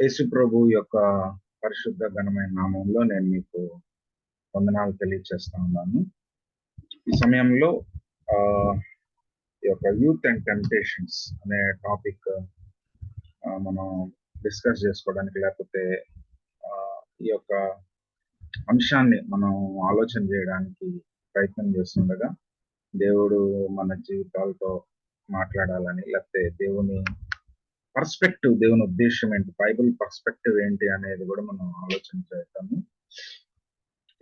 యేసు ప్రభు యొక్క పరిశుద్ధ ఘనమైన నామంలో నేను మీకు వందనాలు తెలియజేస్తా ఉన్నాను. ఈ సమయంలో ఈ యొక్క యూత్ అండ్ టెంప్టేషన్స్ అనే టాపిక్ మనం డిస్కస్ చేసుకోవడానికి, లేకపోతే ఈ యొక్క అంశాన్ని మనం ఆలోచన చేయడానికి ప్రయత్నం చేస్తుండగా దేవుడు మన జీవితాలతో మాట్లాడాలని, లేకపోతే దేవుని పర్స్పెక్టివ్, దేవుని ఉద్దేశం ఏంటి, బైబిల్ పర్స్పెక్టివ్ ఏంటి అనేది కూడా మనం ఆలోచన చేద్దాము.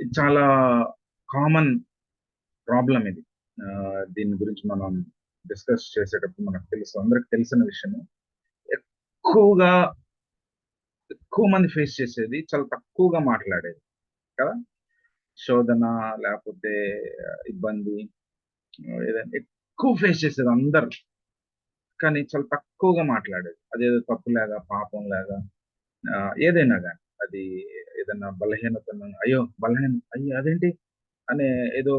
ఇది చాలా కామన్ ప్రాబ్లం ఇది. దీని గురించి మనం డిస్కస్ చేసేటప్పుడు మనకు తెలుసు, అందరికి తెలిసిన విషయం. ఎక్కువగా ఎక్కువ మంది ఫేస్ చేసేది, చాలా తక్కువగా మాట్లాడేది కదా. శోధన లేకపోతే ఇబ్బంది ఏదైనా ఎక్కువ ఫేస్ చేసేది అందరు, కానీ చాలా తక్కువగా మాట్లాడేది. అదేదో తప్పులాగా, పాపం లాగా, ఏదైనా కానీ అది ఏదైనా బలహీనత, అయ్యో అయ్యో అదేంటి అనే ఏదో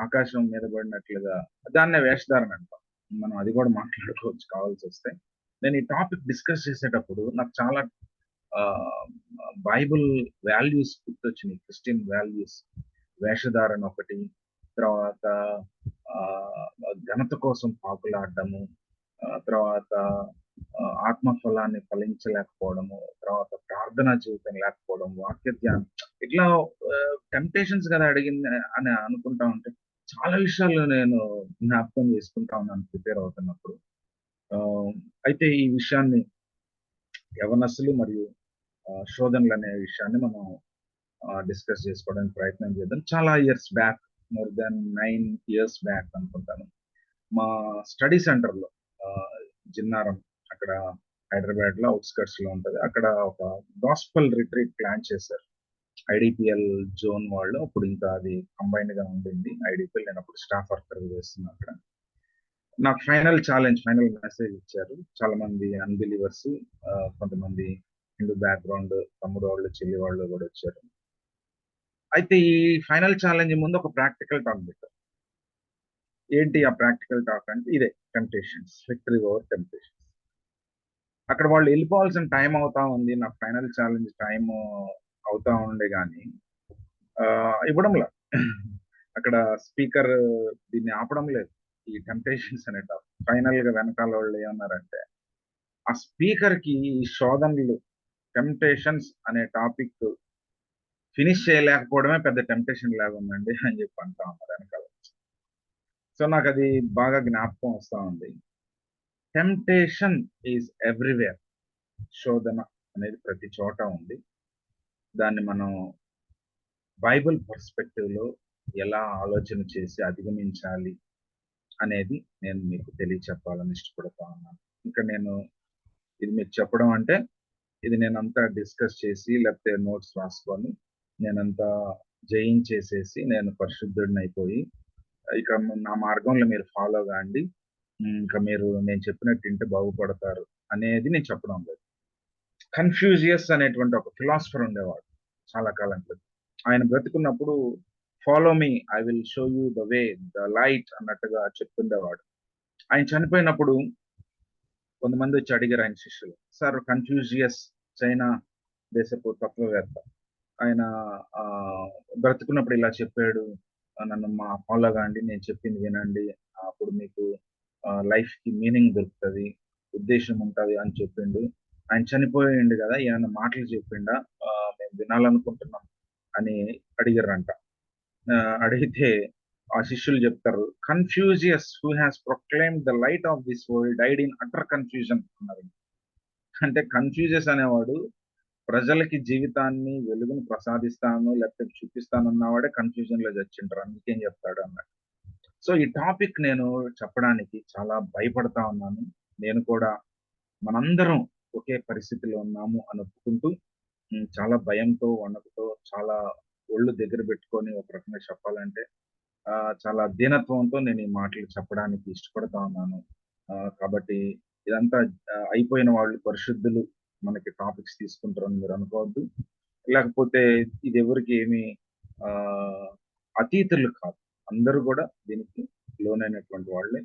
ఆకాశం మీద పడినట్లుగా దాన్నే వేషధారణ అంటాం. మనం అది కూడా మాట్లాడుకోవచ్చు కావాల్సి వస్తే. నేను ఈ టాపిక్ డిస్కస్ చేసేటప్పుడు నాకు చాలా బైబుల్ వాల్యూస్ గుర్తొచ్చినాయి. క్రిస్టియన్ వాల్యూస్, వేషధారణ ఒకటి, తర్వాత ఘనత కోసం పాకులాడము, తర్వాత ఆత్మఫలాన్ని ఫలించలేకపోవడము, తర్వాత ప్రార్థనా జీవితం లేకపోవడం, వాక్య ధ్యానం, ఇట్లా టెంప్టేషన్స్ కదా అడిగింది అని అనుకుంటా ఉంటే చాలా విషయాలు నేను జ్ఞాపకం చేసుకుంటా ఉన్నాను ప్రిపేర్ అవుతున్నప్పుడు. అయితే ఈ విషయాన్ని యవనస్తులు మరియు శోధనలు అనే విషయాన్ని మనం డిస్కస్ చేసుకోవడానికి ప్రయత్నం చేద్దాం. చాలా years back, more than 9 years back అనుకుంటాను, మా స్టడీ సెంటర్లో జిన్నారం, అక్కడ హైదరాబాద్ లో అవుట్స్కట్స్ లో ఉంటది, అక్కడ ఒక గాస్పల్ రిట్రీట్ ప్లాన్ చేశారు ఐడిపిఎల్ జోన్ వాళ్ళు. అప్పుడు ఇంకా అది కంబైన్డ్ గా ఉండింది ఐడిపిఎల్. నేను అప్పుడు స్టాఫ్ వర్కర్ చేస్తున్నా అక్కడ. నాకు ఫైనల్ మెసేజ్ ఇచ్చారు. చాలా మంది అన్బిలీవర్స్, కొంతమంది హిందూ బ్యాక్గ్రౌండ్ తమ్ముడు వాళ్ళు, చెల్లి వాళ్ళు కూడా వచ్చారు. అయితే ఈ ఫైనల్ ఛాలెంజ్ ముందు ఒక ప్రాక్టికల్ టాక్ పెట్టారు. ఏంటి ఆ ప్రాక్టికల్ టాక్ అంటే ఇదే, టెంప్టేషన్స్, విక్టరీ ఓవర్ టెంప్టేషన్స్. అక్కడ వాళ్ళు వెళ్ళిపోవాల్సిన టైం అవుతా ఉంది, నా ఫైనల్ ఛాలెంజ్ టైం అవుతా ఉండే కానీ ఇవ్వడంలా. అక్కడ స్పీకర్ దీన్ని ఆపడం లేదు, ఈ టెంప్టేషన్స్ అనే టాపిక్. ఫైనల్ గా వెనకాల వాళ్ళు ఏమన్నారంటే, ఆ స్పీకర్ కి ఈ శోధనలు, టెంప్టేషన్స్ అనే టాపిక్ ఫినిష్ చేయలేకపోవడమే పెద్ద టెంప్టేషన్ లాగా ఉందండి అని చెప్పి అంటా ఉన్నారు వెనకాల. సో నాకు అది బాగా జ్ఞాపకం వస్తా ఉంది. Temptation is everywhere. శోధన అనేది ప్రతి చోట ఉంది. దాన్ని మనం బైబిల్ పర్స్పెక్టివ్ లో ఎలా ఆలోచన చేసి అధిగమించాలి అనేది నేను మీకు తెలియచెప్పాలని ఇష్టపడతా ఉన్నాను. ఇంకా నేను ఇది మీకు చెప్పడం అంటే, ఇది నేనంతా డిస్కస్ చేసి లేకపోతే నోట్స్ రాసుకొని నేనంతా జయించేసేసి నేను పరిశుద్ధుడిని అయిపోయి ఇక నా మార్గంలో మీరు ఫాలో కాండి, ఇంకా మీరు నేను చెప్పినట్టు ఇంటే బాగుపడతారు అనేది నేను చెప్పడం లేదు. కన్ఫ్యూజియస్ అనేటువంటి ఒక ఫిలాసఫర్ ఉండేవాడు చాలా కాలం క్రితం. ఆయన బ్రతుకున్నప్పుడు follow me, I will show you the way, the light అన్నట్టుగా చెప్తుండేవాడు. ఆయన చనిపోయినప్పుడు కొంతమంది వచ్చి అడిగారు ఆయన శిష్యులు, సార్ కన్ఫ్యూజియస్ చైనా దేశపు తత్వవేత్త, ఆయన బ్రతుకున్నప్పుడు ఇలా చెప్పాడు, నన్ను మా ఫాలో కాండి, నేను చెప్పింది వినండి, అప్పుడు మీకు లైఫ్ కి మీనింగ్ దొరుకుతుంది, ఉద్దేశం ఉంటుంది అని చెప్పిండు. ఆయన చనిపోయిండు కదా, ఏమైనా మాటలు చెప్పిండా, మేము వినాలనుకుంటున్నాం అని అడిగారంట. అడిగితే ఆ శిష్యులు చెప్తారు, Confucius who has proclaim the light of this world died in utter confusion అన్నారు. అంటే కన్ఫ్యూజియస్ అనేవాడు ప్రజలకి జీవితాన్ని వెలుగును ప్రసాదిస్తాను లేకపోతే చూపిస్తానన్నవాడే కన్ఫ్యూజన్ లో చచ్చింటారు, అందుకేం చెప్తాడు అన్నట్టు. సో ఈ టాపిక్ నేను చెప్పడానికి చాలా భయపడతా ఉన్నాను. నేను కూడా మనందరం ఒకే పరిస్థితిలో ఉన్నాము అని ఒప్పుకుంటూ చాలా భయంతో, వణుకుతో, చాలా ఒళ్ళు దగ్గర పెట్టుకొని ఒక రకంగా చెప్పాలంటే చాలా దీనత్వంతో నేను ఈ మాటలు చెప్పడానికి ఇష్టపడతా ఉన్నాను. కాబట్టి ఇదంతా అయిపోయిన వాళ్ళు, పరిశుద్ధులు మనకి టాపిక్స్ తీసుకుంటారని మీరు అనుకోవద్దు. లేకపోతే ఇది ఎవరికి ఏమి అతీతులు కాదు, అందరూ కూడా దీనికి లోనైనటువంటి వాళ్ళే.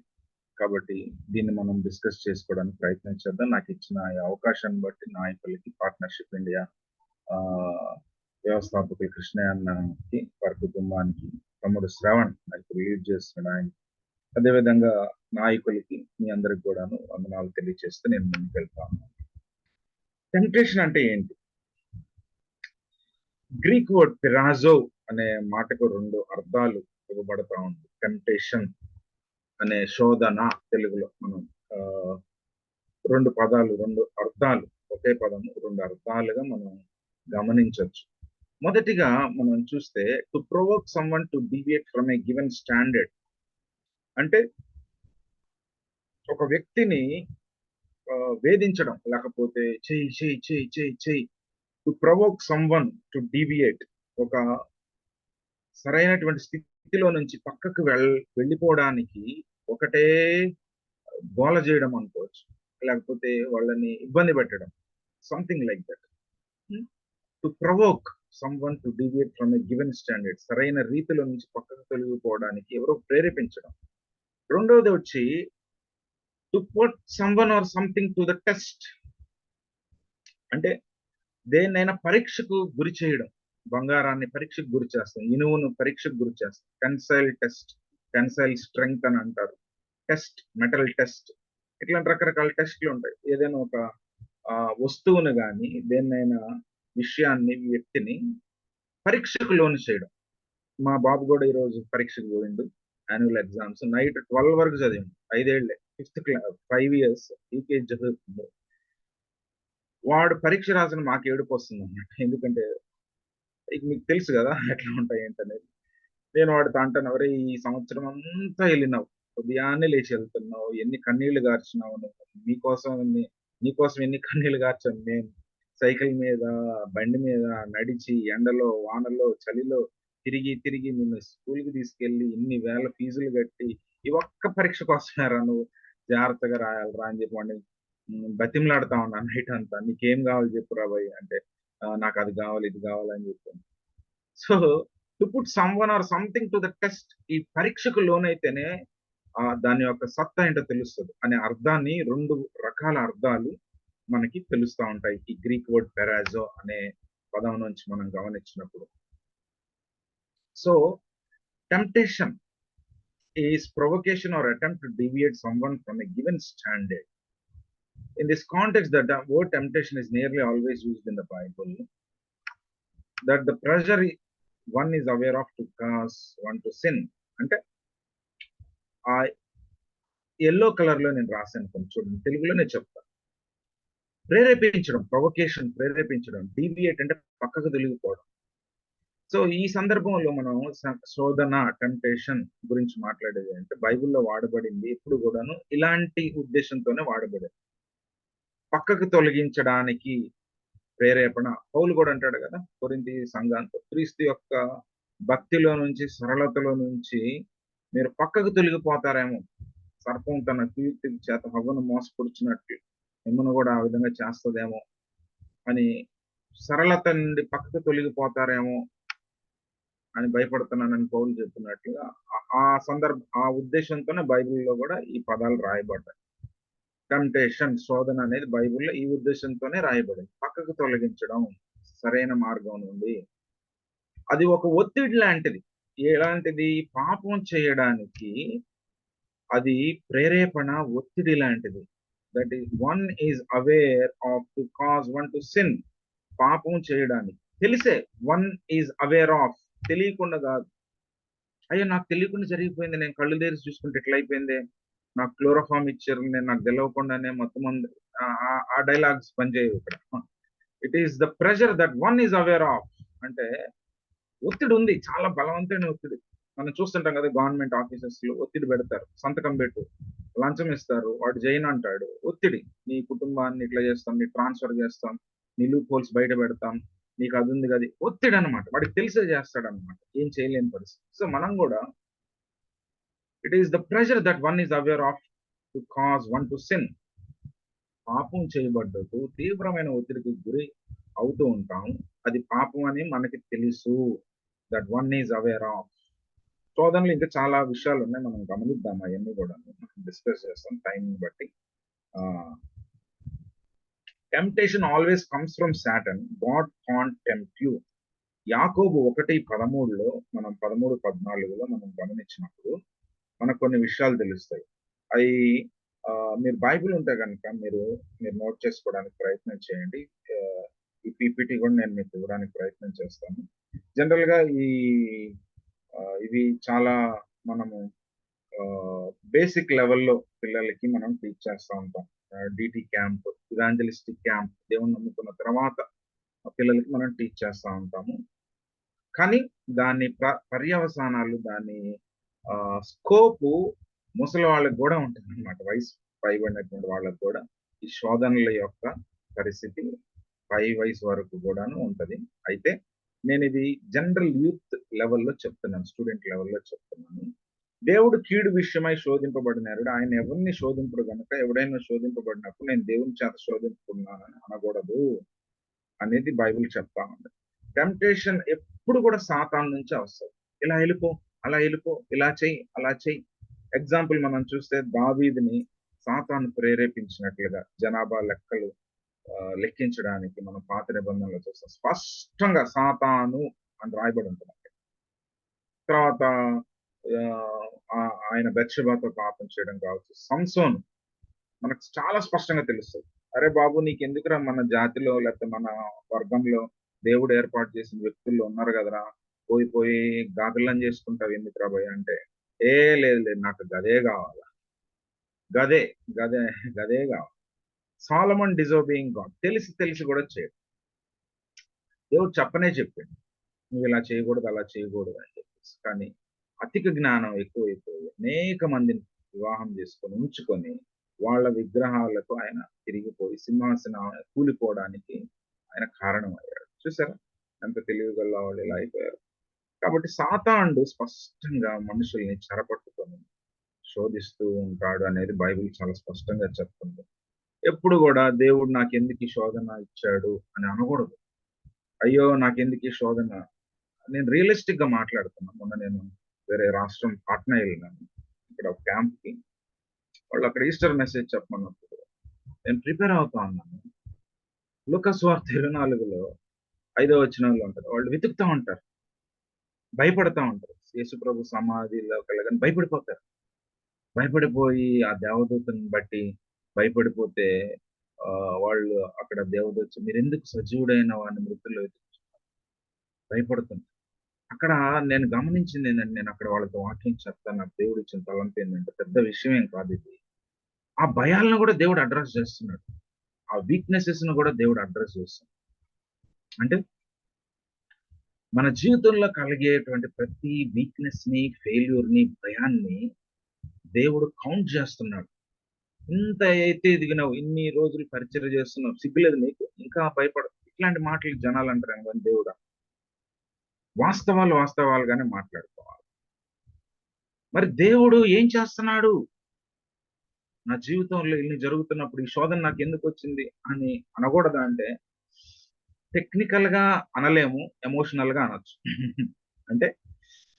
కాబట్టి దీన్ని మనం డిస్కస్ చేసుకోవడానికి ప్రయత్నం చేద్దాం. నాకు ఇచ్చిన ఈ అవకాశాన్ని బట్టి నాయకులకి, పార్ట్నర్‌షిప్ ఇండియా వ్యవస్థాపకులు కృష్ణయ్య అన్నకి, వారి కుటుంబానికి, తమ్ముడు శ్రవణ్ నాకు లీడ్ చేస్తున్నాడు ఆయన. అదేవిధంగా నాయకులకి మీ అందరికి కూడాను వందనాలు తెలియజేస్తూ నేను ముందుకెళ్తా ఉన్నాను. టెంప్టేషన్ అంటే ఏంటి? గ్రీక్ వర్డ్ పిరాజో అనే మాటకు 2 అర్థాలు ఇవ్వబడతా ఉంది. టెంప్టేషన్ అనే శోధన తెలుగులో మనం 2 పదాలు, 2 అర్థాలు, ఒకే పదము 2 అర్థాలుగా మనం గమనించొచ్చు. మొదటిగా మనం చూస్తే to provoke someone to deviate from a given standard. అంటే ఒక వ్యక్తిని వేధించడం, లేకపోతే చెయ్యి, చెయ్యి, చెయ్యి, చెయ్యి, చెయ్యి. To provoke someone to deviate, ఒక సరైనటువంటి స్థితిలో నుంచి పక్కకు వెళ్ళిపోవడానికి ఒకటే గోల చేయడం అనుకోవచ్చు. లేకపోతే వాళ్ళని ఇబ్బంది పెట్టడం. Something like that. To provoke someone to deviate from a given standard. సరైన రీతిలో నుంచి పక్కకు తొలగిపోవడానికి ఎవరో ప్రేరేపించడం. రెండోది వచ్చి to put someone or something to the test. అంటే దేన్నైనా పరీక్షకు గురి చేయడం. బంగారాన్ని పరీక్షకు గురి చేస్తాం. ఇనుమును పరీక్షకు గురి చేస్తాం. టెన్సైల్ టెస్ట్, టెన్సైల్ స్ట్రెంగ్త్ అని అంటారు. Test, metal test. ఇట్లాంటి రకరకాల టెస్ట్‌లు ఉంటాయి. ఏదైనా ఒక వస్తువును గాని, దేన్నైనా విషయాన్ని, వ్యక్తిని పరీక్షకు లోను చేయడం. మా బాబు కూడా ఈరోజు పరీక్షకు పోయిండు. Annual exams. నైట్ 12 వరకు చదివిండు. 5 ఏళ్లే. 5 ఇయర్స్ యూకేజీ చదువుతుండు. వాడు పరీక్ష రాసిన మాకు ఏడుపొస్తుందన్నమాట. ఎందుకంటే ఇక మీకు తెలుసు గదా! ఎట్లా ఉంటాయి ఏంటనేది. నేను వాడితో అంటాను, "ఒరేయ్! ఈ సంవత్సరం అంతా ఎళ్ళినావు. ఉదయాన్నే లేచి ఎళ్తున్నావు. ఎన్ని కన్నీళ్లు గార్చినావు నువ్వు. నీకోసం ఎన్ని కన్నీళ్లు గార్చాను నేను. సైకిల్ మీద, బండి మీద నడిచి, ఎండలో, వానలో, చలిలో తిరిగి, తిరిగి నిన్ను స్కూల్‌కి తీసుకెళ్ళి ఇన్ని వేల ఫీజులు గట్టి, ఈ ఒక్క పరీక్ష కోసమేరా నువ్వు జాగ్రత్తగా రాయాలిరా" అని చెప్పి వాడిని బతిమలాడుతా ఉన్నాను నైటంతా. "నీకేం గావాలి చెప్పురా భయ్" అంటే, "నాకది గావాలి, ఇది గావాలి" అని చెప్పాను. So, to put someone or something to the test. ఈ పరీక్షకు లోనైతేనే దాని యొక్క సత్తా ఏంటో తెలుస్తది అనే అర్థాన్ని 2 రకాల అర్థాలు మనకి తెలుస్తా ఉంటాయి. ఈ గ్రీక్ వర్డ్ పెరాజో అనే పదం నుంచి మనం గమనించినప్పుడు. So, temptation is provocation or attempt to deviate someone from a given standard. In this context, the word temptation is nearly always used in the Bible. That the pressure one is aware of to cause one to sin. అంటే ఆ yellow colour లో నేను రాశాను కొంచెం చూడండి. తెలుగులోనే చెప్తా. ప్రేరేపించడం, ప్రొవొకేషన్ ప్రేరేపించడం, డీవియేట్ అంటే పక్కకు తొలగిపోవడం. సో ఈ సందర్భంలో మనం శోధన, టెంప్టేషన్ గురించి మాట్లాడేది అంటే బైబిల్‌లో వాడబడింది ఎప్పుడు కూడాను ఇలాంటి ఉద్దేశంతోనే వాడబడింది. పక్కకు తొలగించడానికి ప్రేరేపణ. పౌలు కూడా అంటాడు కదా కొరింథీ సంఘంతో, క్రీస్తు యొక్క భక్తిలో నుంచి, సరళతలో నుంచి మీరు పక్కకు తొలగిపోతారేమో. సర్పం తన కీర్తి చేత హవ్వను మోసపుచ్చునట్లు మిమ్మల్ని కూడా ఆ విధంగా చేస్తదేమో అని, సరళత నుండి పక్కకు తొలగిపోతారేమో అని భయపడుతున్నానని పౌలు చెప్తున్నట్లుగా ఆ ఉద్దేశంతోనే బైబిల్‌లో కూడా ఈ పదాలు రాయబడ్డాయి. టెంప్టేషన్, శోధన అనేది బైబిల్‌లో ఈ ఉద్దేశంతోనే రాయబడింది. పక్కకు తొలగించడం సరైన మార్గం నుండి. అది ఒక ఒత్తిడి లాంటిది. ఎలాంటిది? పాపం చేయడానికి అది ప్రేరేపణ, ఒత్తిడి లాంటిది. That is one is aware off to cause one to sin. పాపం చేయడానికి తెలిసే, వన్ ఈస్ అవేర్ ఆఫ్, తెలియకుండా కాదు. అయ్యో నాకు తెలియకుండా జరిగిపోయింది, నేను కళ్ళు తెరిచి చూసుకుంటే ఇట్లా అయిపోయిందే, నాకు క్లోరోఫామ్ ఇచ్చారు, నేను నాకు తెలవకుండానే మొత్తం ఆ డైలాగ్స్ పనిచేయవు ఇక్కడ. It is the pressure that one is aware of. అంటే ఒత్తిడి ఉంది, చాలా బలవంతమైన ఒత్తిడి. మనం చూస్తుంటాం కదా, గవర్నమెంట్ ఆఫీసెస్ లో ఒత్తిడి పెడతారు. సంతకం పెట్టు, లంచం ఇస్తారు, వాడు జైన్ అంటాడు. ఒత్తిడి, నీ కుటుంబాన్ని ఇట్లా చేస్తాం, నీ ట్రాన్స్ఫర్ చేస్తాం, నీ లూప్ హోల్స్ బయట పెడతాం, నీకు అది ఉంది కదా, ఒత్తిడి అనమాట. వాడికి తెలిసే చేస్తాడు అనమాట, ఏం చేయలేని పరిస్థితి. సో మనం కూడా it is the pressure that one is aware off to cause one to sin. పాపం చేయబడ్డకు తీవ్రమైన ఒత్తిడికి గురి అవుతూ ఉంటాం. అది పాపం అని మనకి తెలుసు. That one is aware of. శోధనలో ఇంకా చాలా విషయాలు ఉన్నాయి, మనం గమనిద్దాం అవన్నీ కూడా మనం డిస్కస్ చేస్తాం టైం బట్టి. Temptation always comes from Satan, God can't tempt you. యాకోబు 1:13లో మనం 13-14లో మనం గమనించినప్పుడు మనకు కొన్ని విషయాలు తెలుస్తాయి. అవి మీరు బైబిల్ ఉంటే కనుక మీరు నోట్ చేసుకోవడానికి ప్రయత్నం చేయండి. ఈ పీపీటీ కూడా నేను మీకు ఇవ్వడానికి ప్రయత్నం చేస్తాను. జనరల్ గా ఇవి చాలా మనము బేసిక్ లెవెల్లో పిల్లలకి మనం టీచ్ చేస్తూ ఉంటాం. డిటి క్యాంప్, ఇవాంజలిస్టిక్ క్యాంప్, దేవుని నమ్ముకున్న తర్వాత పిల్లలకి మనం టీచ్ చేస్తూ ఉంటాము. కానీ దాని పర్యవసానాలు, దాని స్కోపు ముసలి వాళ్ళకి కూడా ఉంటుంది అనమాట. వయసు పైబడినటువంటి వాళ్ళకి కూడా ఈ శోధనల యొక్క పరిస్థితి వయసు వరకు కూడాను ఉంటది. అయితే నేను ఇది జనరల్ యూత్ లెవెల్లో చెప్తున్నాను, స్టూడెంట్ లెవెల్లో చెప్తున్నాను. దేవుడు కీడు విషయమై శోధింపబడినాడు, ఆయన ఎవరిని శోధింపడు గనుక ఎవడైనా శోధింపబడినప్పుడు నేను దేవుని చేత శోధింపుకున్నానని అనకూడదు అనేది బైబిల్ చెప్తా ఉంది. టెంప్టేషన్ ఎప్పుడు కూడా సాతాను నుంచే వస్తుంది. ఇలా వెళ్ళిపో, అలా వెళ్ళిపో, ఇలా చెయ్యి, అలా చెయ్యి. ఎగ్జాంపుల్ మనం చూస్తే దావీదుని సాతాను ప్రేరేపించినట్లుగా జనాభా లెక్కలు లెక్కించడానికి మనం పాత నిబంధనలో చూస్తాం. స్పష్టంగా సాతాను అని రాయబడి ఉంటుంది. తర్వాత ఆయన బెత్షెబాతో పాపం చేయడం కావచ్చు. సంసోను మనకు చాలా స్పష్టంగా తెలుస్తుంది. అరే బాబు, నీకు ఎందుకురా, మన జాతిలో లేకపోతే మన వర్గంలో దేవుడు ఏర్పాటు చేసిన వ్యక్తుల్లో ఉన్నారు కదరా, పోయి పోయి గాపిల్లం చేసుకుంటావు ఎందుకురా భయ అంటే, ఏ లేదు లేదు, నాకు గదే కావాలా, గదే గదే గదే కావాలి. సాలమన్ డిజోబియింగ్ గాడ్, తెలిసి తెలిసి కూడా చేయడు. దేవుడు చెప్పనే చెప్పిండు, నువ్వు ఇలా చేయకూడదు, అలా చేయకూడదు అని చెప్పేసి. కానీ అధిక జ్ఞానం ఎక్కువైపోయి అనేక మందిని వివాహం చేసుకొని ఉంచుకొని వాళ్ళ విగ్రహాలకు ఆయన తిరిగిపోయి సింహాసనం కూలిపోవడానికి ఆయన కారణం అయ్యాడు. చూసారా ఎంత తెలివిగల వాళ్ళు ఇలా అయిపోయారు. కాబట్టి సాతానుడు స్పష్టంగా మనుషుల్ని చెరపట్టుకొని శోధిస్తూ ఉంటాడు అనేది బైబిల్ చాలా స్పష్టంగా చెప్తుంది. ఎప్పుడు కూడా దేవుడు నాకెందుకు ఈ శోధన ఇచ్చాడు అని అనకూడదు. అయ్యో నాకెందుకు ఈ శోధన. నేను రియలిస్టిక్ గా మాట్లాడుతున్నా. మొన్న నేను వేరే రాష్ట్రం పాట్నా వెళ్ళినాను, ఇక్కడ ఒక క్యాంప్ కి. వాళ్ళు అక్కడ ఈస్టర్ మెసేజ్ చెప్పమన్నప్పుడు నేను ప్రిపేర్ అవుతా ఉన్నాను. లూకా సువార్త 24లో 5వ వచనంలో ఉంటుంది. వాళ్ళు వెతుకుతా ఉంటారు, భయపడతా ఉంటారు. యేసు ప్రభు సమాధిలోకి వెళ్ళగానే భయపడిపోతారు. భయపడిపోయి ఆ దేవదూతని బట్టి భయపడిపోతే వాళ్ళు అక్కడ దేవదూత వచ్చి, మీరెందుకు సజీవుడైన వాడిని మృతుల్లో వెతుకుతున్నారు, భయపడుతుంది. అక్కడ నేను గమనించింది ఏంటంటే, నేను అక్కడ వాళ్ళతో వాక్యం చెప్తాను, నాకు దేవుడు ఇచ్చిన తలంపు ఏంటంటే, పెద్ద విషయం ఏం కాదు ఇది. ఆ భయాలను కూడా దేవుడు అడ్రస్ చేస్తున్నాడు. ఆ వీక్నెసెస్ ను కూడా దేవుడు అడ్రస్ చేస్తున్నాడు. అంటే మన జీవితంలో కలిగేటువంటి ప్రతి వీక్నెస్ ని, ఫెయిల్యూర్ ని, భయాన్ని దేవుడు కౌంట్ చేస్తున్నాడు. ఇంత అయితే ఎదిగినావు, ఇన్ని రోజులు పరిచయం చేస్తున్నావు, సిగ్గులేదు నీకు, ఇంకా భయపడ. ఇట్లాంటి మాటలు జనాలు అంటారు కానీ దేవుడా, వాస్తవాలుగానే మాట్లాడుకోవాలి. మరి దేవుడు ఏం చేస్తున్నాడు నా జీవితంలో ఇన్ని జరుగుతున్నప్పుడు, ఈ శోధన నాకు ఎందుకు వచ్చింది అని అనకూడదా అంటే, టెక్నికల్ గా అనలేము, ఎమోషనల్ గా అనొచ్చు. అంటే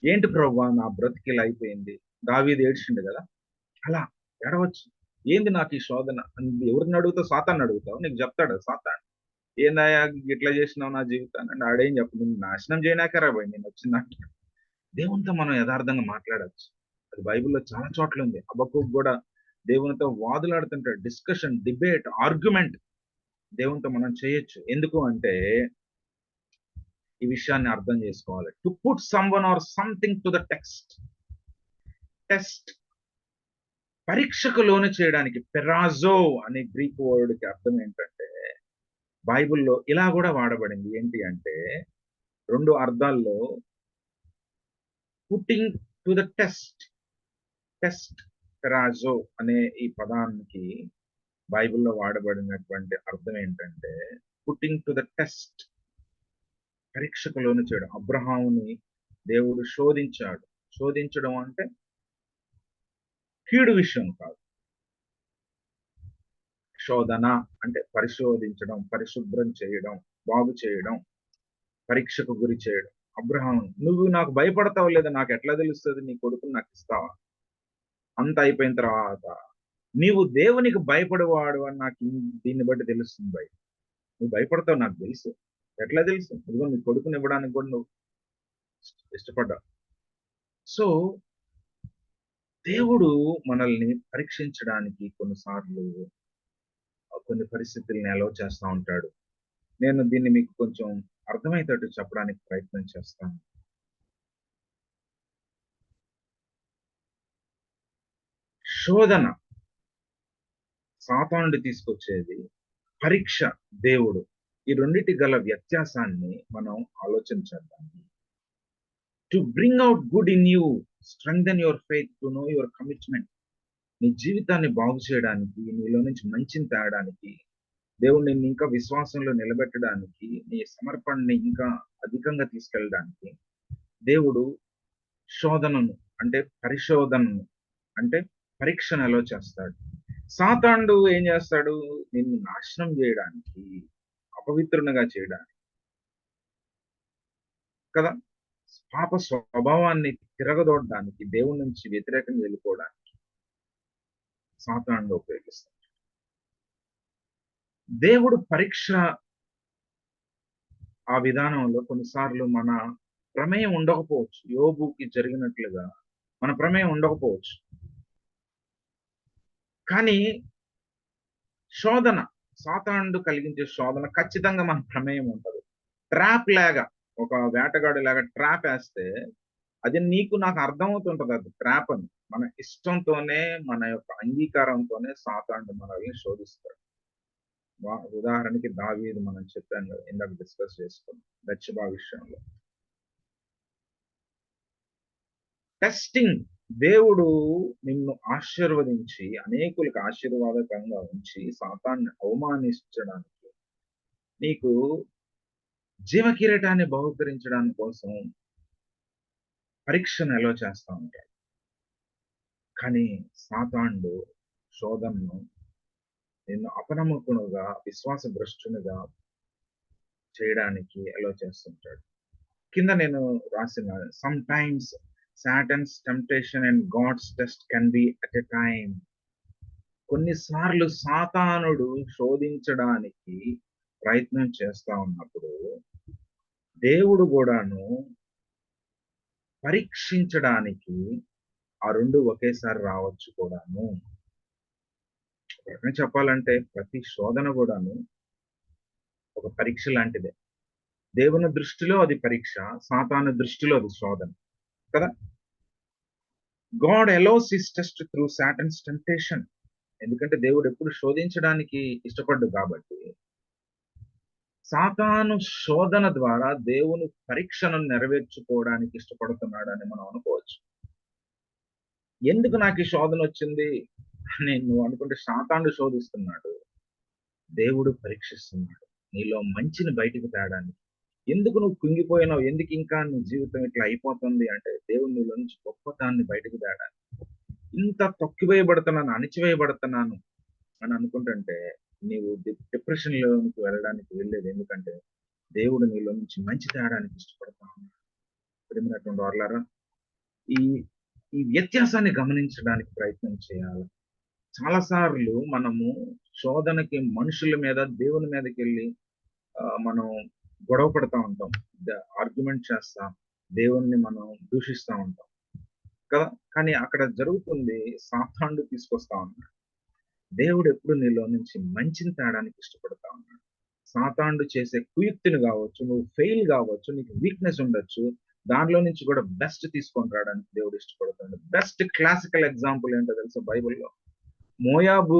ఏంటి ప్రభువా నా బ్రతికి ఇలా అయిపోయింది, దావీదు ఏడ్చిండు కదా, అలా ఏడవచ్చు. ఏంది నాకు ఈ శోధన అని ఎవరిని అడుగుతావు? సాతాన్ని అడుగుతావు, నీకు చెప్తాడు సాతాను. ఏందయ్యా ఇట్లా చేసినావు నా జీవితాన్ని అంటే, ఆడేం చెప్పు, నేను నాశనం చేయనాకరా పోయి నేను వచ్చిందంటే. దేవునితో మనం యథార్థంగా మాట్లాడచ్చు. అది బైబిల్లో చాలా చోట్ల ఉంది. హబక్కూకు కూడా దేవునితో వాదులాడుతుంటాడు. డిస్కషన్, డిబేట్, ఆర్గ్యుమెంట్ దేవునితో మనం చేయొచ్చు. ఎందుకు అంటే ఈ విషయాన్ని అర్థం చేసుకోవాలి. To put someone or something to the test, పరీక్షకు లోను చేయడానికి. పెరాజో అనే గ్రీక్ వర్డ్ కి అర్థం ఏంటంటే, బైబిల్లో ఇలా కూడా వాడబడింది. ఏంటి అంటే 2 అర్థాల్లో పుట్టింగ్ టు ద టెస్ట్, పెరాజో అనే ఈ పదానికి బైబిల్లో వాడబడినటువంటి అర్థం ఏంటంటే, పుట్టింగ్ టు ద టెస్ట్, పరీక్షకు లోను చేయడం. అబ్రహాముని దేవుడు శోధించాడు. శోధించడం అంటే కీడు విషయం కాదు. శోధన అంటే పరిశోధించడం, పరిశుభ్రం చేయడం, బాగు చేయడం, పరీక్షకు గురి చేయడం. అబ్రహాం, నువ్వు నాకు భయపడతావు లేదా, నాకు ఎట్లా తెలుస్తుంది నీ కొడుకుని నాకు ఇస్తావా? అంత అయిపోయిన తర్వాత నీవు దేవునికి భయపడేవాడు అని నాకు దీన్ని బట్టి తెలుస్తుంది భయ్. నువ్వు భయపడతావు నాకు తెలుసు. ఎట్లా తెలుసు? ఇదిగో నీ కొడుకుని ఇవ్వడానికి కూడా నువ్వు ఇష్టపడ్డావు. సో దేవుడు మనల్ని పరీక్షించడానికి కొన్నిసార్లు కొన్ని పరిస్థితుల్ని అలౌ చేస్తా ఉంటాడు. నేను దీన్ని మీకు కొంచెం అర్థమయ్యేటట్టు చెప్పడానికి ప్రయత్నం చేస్తాను. శోధన సాతానుడు తీసుకొచ్చేది, పరీక్ష దేవుడు. ఈ రెండిటి గల వ్యత్యాసాన్ని మనం ఆలోచించేద్దాం. To bring out good in you, strengthen your faith, to know your commitment. నీ జీవితాన్ని బాగు చేయడానికి, నీలో నుంచి మంచిని తేడానికి, దేవుడు నిన్ను ఇంకా విశ్వాసంలో నిలబెట్టడానికి, నీ సమర్పణని ఇంకా అధికంగా తీసుకెళ్ళడానికి దేవుడు శోధనను అంటే పరిశోధనను అంటే పరీక్షను ఎలా చేస్తాడు. సాతానుడు ఏం చేస్తాడు? నిన్ను నాశనం చేయడానికి, అపవిత్రునిగా చేయడానికి కదా, పాప స్వభావాన్ని తిరగదోడడానికి, దేవుడి నుంచి వ్యతిరేకంగా వెళ్ళిపోవడానికి సాతానుడు ఉపయోగిస్తాడు. దేవుడు పరీక్ష ఆ విధానంలో కొన్నిసార్లు మన ప్రమేయం ఉండకపోవచ్చు. యోబుకి జరిగినట్లుగా మన ప్రమేయం ఉండకపోవచ్చు. కానీ శోధన, సాతానుడు కలిగించే శోధన ఖచ్చితంగా మన ప్రమేయం ఉంటది. ట్రాప్ లాగా, ఒక వేటగాడు లాగా ట్రాప్ వేస్తే అది నీకు నాకు అర్థమవుతుంటది అది ట్రాప్ అని. మన ఇష్టంతోనే, మన యొక్క అంగీకారంతోనే సాతానుడు మనల్ని శోధిస్తాడు. ఉదాహరణకి దావీదు మనం చెప్పాం కదా, ఇందాక డిస్కస్ చేసుకున్నాం బెత్షెబా విషయంలో. టెస్టింగ్, దేవుడు నిన్ను ఆశీర్వదించి అనేకులకు ఆశీర్వాదకంగా ఉంచి సాతాన్ని అవమానించడానికి, నీకు జీవ కిరీటాన్ని బహుకరించడానికి కోసం పరీక్షను ఎలా చేస్తా ఉంటాడు. కానీ సాతానుడు శోధనను నిన్ను అపనమ్మకునుగా, విశ్వాస భ్రష్టునిగా చేయడానికి ఎలా చేస్తుంటాడు. కింద నేను రాసిన, sometimes Satan's temptation and God's test can be at a time. కొన్నిసార్లు సాతానుడు శోధించడానికి ప్రయత్నం చేస్తా ఉన్నప్పుడు దేవుడు కూడాను పరీక్షించడానికి ఆ రెండు ఒకేసారి రావచ్చు కూడాను. చెప్పాలంటే ప్రతి శోధన కూడాను ఒక పరీక్ష లాంటిదే. దేవుని దృష్టిలో అది పరీక్ష, సాతాను దృష్టిలో అది శోధన కదా. God allows his test through Saturn's temptation. ఎందుకంటే దేవుడు ఎప్పుడు శోధించడానికి ఇష్టపడ్డు కాబట్టి, సాతాను శోధన ద్వారా దేవుని పరీక్షను నెరవేర్చుకోవడానికి ఇష్టపడుతున్నాడని మనం అనుకోవచ్చు. ఎందుకు నాకు ఈ శోధన వచ్చింది అని నువ్వు అనుకుంటే, సాతానుడు శోధిస్తున్నాడు, దేవుడు పరీక్షిస్తున్నాడు నీలో మంచిని బయటికి తేడానికి. ఎందుకు నువ్వు కుంగిపోయినావు, ఎందుకు ఇంకా నీ జీవితం ఇట్లా అయిపోతుంది అంటే, దేవుడు నీలో నుంచి గొప్పతాన్ని బయటకు తేడానికి. ఇంత తొక్కివేయబడుతున్నాను, అణిచివేయబడుతున్నాను అని అనుకుంటుంటే నీవు డిప్రెషన్ లోనికి వెళ్ళడానికి వెళ్ళేది. ఎందుకంటే దేవుడు నీలో నుంచి మంచి తేడానికి ఇష్టపడతా ఉన్నాడు. ప్రియమైనటువంటి వారలారా, ఈ ఈ వ్యత్యాసాన్ని గమనించడానికి ప్రయత్నం చేయాలి. చాలా సార్లు మనము శోధనకి మనుషుల మీద, దేవుని మీదకి వెళ్ళి మనం గొడవ పడతా ఉంటాం, ఆర్గ్యుమెంట్ చేస్తాం, దేవుణ్ణి మనం దూషిస్తా ఉంటాం కదా. కానీ అక్కడ జరుగుతుంది, సాతానుడు తీసుకొస్తా ఉన్నాడు. దేవుడు ఎప్పుడు నీలో నుంచి మంచిని తేడానికి ఇష్టపడతా ఉన్నాడు. సాతానుడు చేసే కుయుక్తిని కావచ్చు, నువ్వు ఫెయిల్ కావచ్చు, నీకు వీక్నెస్ ఉండొచ్చు, దానిలో నుంచి కూడా బెస్ట్ తీసుకొని రావడానికి దేవుడు ఇష్టపడుతున్నాడు. బెస్ట్ క్లాసికల్ ఎగ్జాంపుల్ ఏంటో తెలుసా బైబిల్లో? మోయాబు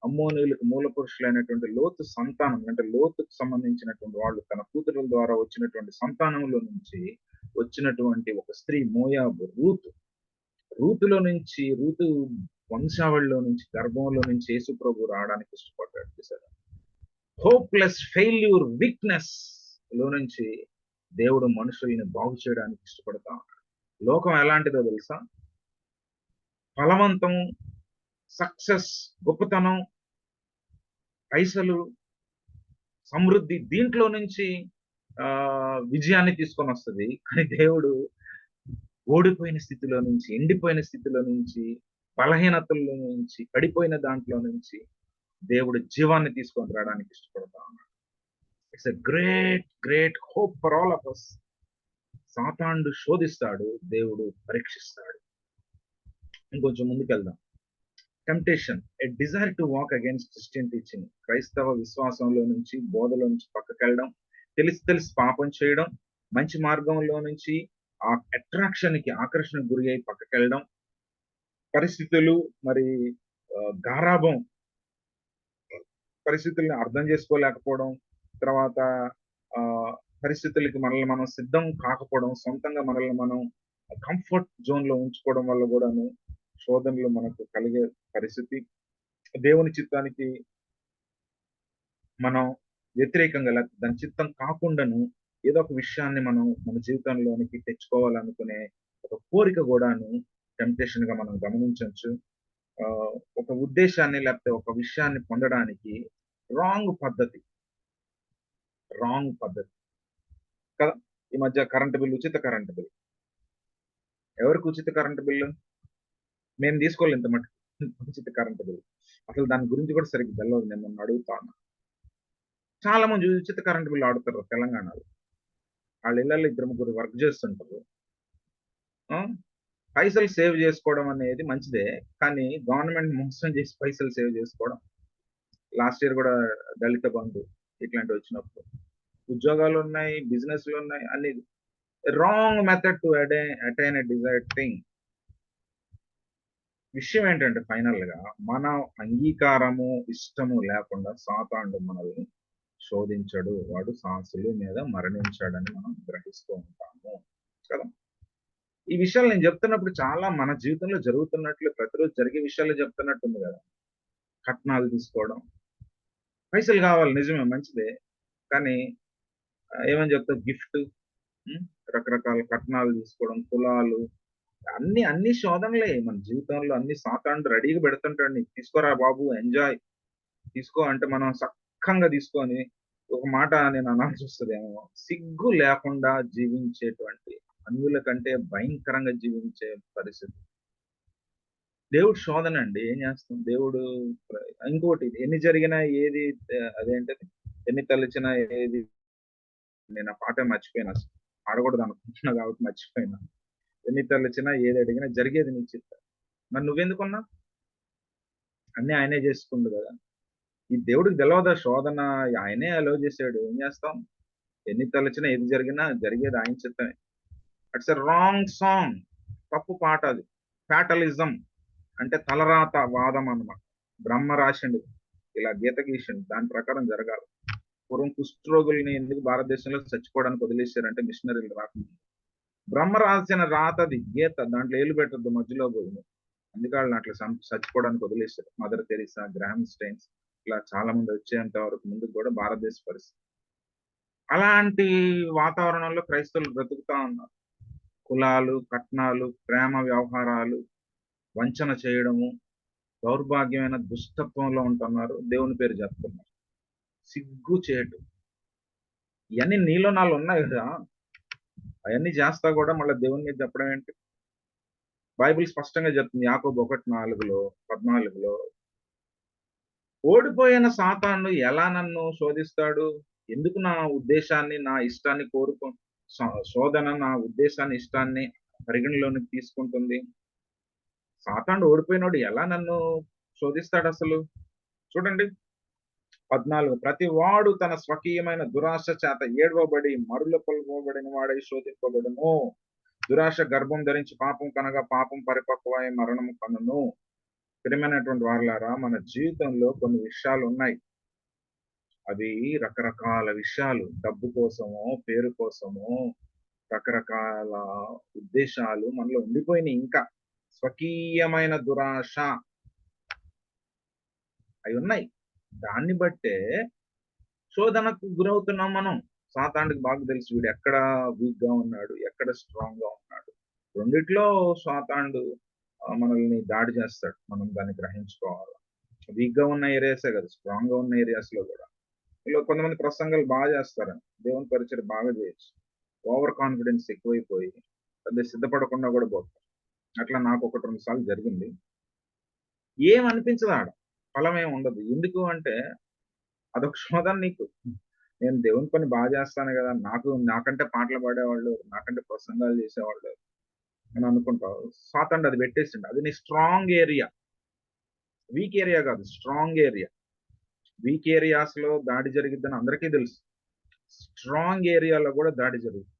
అమ్మోనీయులకు మూల పురుషులైనటువంటి లోతు సంతానం, అంటే లోతుకు సంబంధించినటువంటి వాళ్ళు, తన కూతురుల ద్వారా వచ్చినటువంటి సంతానంలో నుంచి వచ్చినటువంటి ఒక స్త్రీ మోయాబు, రూతులో నుంచి, రూతు వంశావళిలో నుంచి, గర్భంలో నుంచి యేసు ప్రభు రావడానికి ఇష్టపడ్డాడు. చూసారా? హోప్లెస్ ఫెయిల్యూర్, వీక్నెస్ లో నుంచి దేవుడు మనుషుల్ని బాగు చేయడానికి ఇష్టపడతా ఉన్నాడు. లోకం ఎలాంటిదో తెలుసా? ఫలవంతం, సక్సెస్, గొప్పతనం, పైసలు, సమృద్ధి, దీంట్లో నుంచి విజయాన్ని తీసుకొనొస్తది. కానీ దేవుడు ఓడిపోయిన స్థితిలో నుంచి, ఎండిపోయిన స్థితిలో నుంచి, బలహీనతల్లో నుంచి, పడిపోయిన దాంట్లో నుంచి దేవుడు జీవాన్ని తీసుకొని రావడానికి ఇష్టపడతా ఉన్నాడు. It's a great hope for all of us. సాతానుడు శోధిస్తాడు, దేవుడు పరీక్షిస్తాడు. ఇంకొంచెం ముందుకెళ్దాం. Temptation, a desire to walk against Christian teaching. క్రైస్తవ విశ్వాసంలో నుంచి, బోధలో నుంచి పక్కకెళ్ళడం, తెలిసి పాపం చేయడం, మంచి మార్గంలో నుంచి ఆ అట్రాక్షన్‌కి, ఆకర్షణకు గురి అయి పక్కకెళ్ళడం, పరిస్థితులు మరి గారాబం, పరిస్థితుల్ని అర్థం చేసుకోలేకపోవడం, తర్వాత పరిస్థితులకి మనల్ని మనం సిద్ధం కాకపోవడం, సొంతంగా మనల్ని మనం కంఫర్ట్ జోన్‌లో ఉంచుకోవడం వల్ల గూడాను శోధనలు మనకు కలిగే పరిస్థితి. దేవుని చిత్తానికి మనం వ్యతిరేకంగా లేకపోతే దాని చిత్తం కాకుండాను ఏదో ఒక విషయాన్ని మనం మన జీవితంలోనికి తెచ్చుకోవాలనుకునే ఒక కోరిక గూడాను టెంప్టేషన్‌గా మనం గమనించొచ్చు. ఒక ఉద్దేశాన్ని లేకపోతే ఒక విషయాన్ని పొందడానికి రాంగ్ పద్ధతి, రాంగ్ పద్ధతి కదా! ఈ మధ్య కరెంట్ బిల్, ఉచిత కరెంట్ బిల్. ఎవరికి ఉచిత కరెంట్ బిల్లు? మేము తీసుకోలేదు ఇంత మట్టుకు. ఉచిత కరెంట్ బిల్. అసలు దాని గురించి కూడా సరిగ్గా తెలవదు. నేను మొన్న అడుగుతా ఉన్నా. చాలా మంది ఉచిత కరెంట్ బిల్ ఆడుతారు తెలంగాణలో. ఆళ్ళ ఇళ్లల్లో ఇద్దరు ముగ్గురు వర్క్ చేస్తుంటారు. ఆ! పైసలు సేవ్ చేసుకోవడం అనేది మంచిదే. కానీ గవర్నమెంట్ మోసం చేసి పైసలు సేవ్ చేసుకోవడం. లాస్ట్ ఇయర్ కూడా దళిత బంధు ఇట్లాంటివొచ్చినప్పుడు. ఉద్యోగాలున్నాయి, బిజినెస్‌లున్నాయి అన్ని wrong method to attain a desired thing. విషయం ఏంటంటే ఫైనల్‌గా మన అంగీకారము, ఇష్టము లేకుండా సాతానుడు మనల్ని శోధించడు. వాడు సిలువ మీద మరణించాడని మనం గ్రహిస్తూ ఉంటాము. కదా! ఈ విషయాలు నేను చెప్తున్నప్పుడు చాలా మన జీవితంలో జరుగుతున్నట్లు ప్రతిరోజు జరిగే విషయాలే చెప్తున్నట్టుంది గదా! కట్నాలు తీసుకోవడం. పైసలు కావాలి నిజమే మంచిదే. కానీ ఏమని చెప్తావు గిఫ్ట్, హ్మ్. రకరకాల కట్నాలు తీసుకోవడం, కులాలు అన్ని శోధనలే మన జీవితంలో అన్ని సాతానుడు రెడీగా పెడుతుంటాడు నీకు. తీసుకోరా బాబు ఎంజాయ్. తీసుకో అంటే మనం సక్కంగా తీసుకొని ఒక మాట నేను అనాల్సొస్తదేమో. సిగ్గు లేకుండా జీవించేటువంటి అన్యుల కంటే భయంకరంగా జీవించే పరిస్థితి. దేవుడు శోధనండి. ఏం చేస్తాం? దేవుడు ప్ర ఇంకోటి ఎన్ని జరిగినా ఏది అదేంటది? ఎన్ని తలచినా ఏది నేను ఆ పాటే మర్చిపోయానసలు. పాడకూడదనుకుంటున్నా కాబట్టి మర్చిపోయినా. ఎన్ని తలచినా ఏది అడిగినా జరిగేది నీ చిత్తం. మరి నువ్వెందుకున్నావు? అన్నీ ఆయనే చేసుకుండు గదా! ఈ దేవుడికి తెలవదా శోధన ఆయనే అలౌ చేసాడు. ఏం చేస్తాం? ఎన్ని తలచినా ఏది జరిగినా జరిగేది ఆయన చిత్తమే. It's a wrong song. తప్పు పాట అది. ఫ్యాటలిజం అంటే తలరాత వాదం అన్నమాట. బ్రహ్మ రాసిండు. ఇలా గీత గీసిండు. దాని ప్రకారం జరగాలి. పూర్వం కుష్ఠరోగుల్ని ఎందుకు భారతదేశంలో చచ్చిపోవడానికి వదిలేసారంటే మిషనరీలు రాకముందు. బ్రహ్మ రాసిన రాతది గీత. దాంట్లో ఏళ్ళు పెట్టొద్దు మధ్యలో పోయి. అందుకే వాళ్ళని అట్లా చచ్చిపోవడానికి వదిలేసారు. మదర్ తెరీసా, గ్రాహం స్టెయిన్స్ ఇలా చాలా మంది వచ్చేంత వరకు ముందుకు కూడా భారతదేశ పరిస్థితి. అలాంటి వాతావరణంలో క్రైస్తవులు బ్రతుకుతా ఉన్నారు. కులాలు, కట్నాలు, ప్రేమ వ్యవహారాలు, వంచన చేయడము, దౌర్భాగ్యమైన దుష్టత్వంలో ఉంటున్నారు. దేవుని పేరు చెప్తున్నారు. సిగ్గుచేటు. ఇయన్నీ నీలో నాలో ఉన్నాయి గదా! అయన్నీ చేస్తా గూడా మళ్ళా దేవుని మీద చెప్పడం ఏంటి? బైబిల్ స్పష్టంగా చెప్తుంది. యాకోబు 1:4లో 14లో ఓడిపోయిన సాతానుడు ఎలా నన్ను శోధిస్తాడు? ఎందుకు నా ఉద్దేశాన్ని, నా ఇష్టాన్ని శోధన నా ఉద్దేశాన్ని, ఇష్టాన్ని పరిగణలోనికి తీసుకుంటుంది? సాతానుడు ఓడిపోయినోడు ఎలా నన్ను శోధిస్తాడసలు? చూడండి 14 ప్రతి వాడు తన స్వకీయమైన దురాశ చేత ఏడవబడి మరుల కొల్పబడిన వాడై శోధింపబడును. దురాశ గర్భం ధరించి పాపం కనగా పాపం పరిపక్వమై మరణము కనును. ప్రియమైనటువంటి వారలారా మన జీవితంలో కొన్ని విషయాలున్నాయి. అవి రకరకాల విషయాలు. డబ్బు కోసమో, పేరు కోసమో, రకరకాల ఉద్దేశాలు మనలో ఉండిపోయినాయి ఇంకా. స్వకీయమైన దురాశ అయున్నాయి. దాన్ని బట్టే శోధనకు గురవుతున్నాం మనం. సాతానుడికి బాగా తెలుసు వీడెక్కడ వీక్‌గా ఉన్నాడు, ఎక్కడ స్ట్రాంగ్‌గా ఉన్నాడు. రెండిట్లో సాతానుడు మనల్ని దాడి చేస్తాడు. మనం దాన్ని గ్రహించుకోవాలి. వీక్‌గా ఉన్న ఏరియాసే కాదు, స్ట్రాంగ్‌గా ఉన్న ఏరియాస్‌లో గూడా. ఇలా కొంతమంది ప్రసంగాలు బాగా చేస్తారు, దేవుని పరిచయం బాగా చేయొచ్చు, ఓవర్ కాన్ఫిడెన్స్ ఎక్కువైపోయి పెద్ద సిద్ధపడకుండా కూడా పోతారు. అట్లా నాకు 1, 2 సార్లు జరిగింది. ఏమనిపించదు ఆడ. ఫలం ఏమి ఉండదు. ఎందుకు అంటే అదొక శోధన నీకు. నేను దేవుని పని బా చేస్తాను గదా! నాకంటే పాటలు పాడేవాళ్ళు, నాకంటే ప్రసంగాలు చేసేవాళ్ళు అని అనుకుంటావు. సాతానుడు అది పెట్టేసిండు. అది నీ స్ట్రాంగ్ ఏరియా. వీక్ ఏరియా కాదు. Strong area. వీక్ ఏరియాస్‌లో దాడి జరిగిద్దని అందరికీ తెలుసు. స్ట్రాంగ్ ఏరియాలో కూడా దాడి జరుగుతుంది.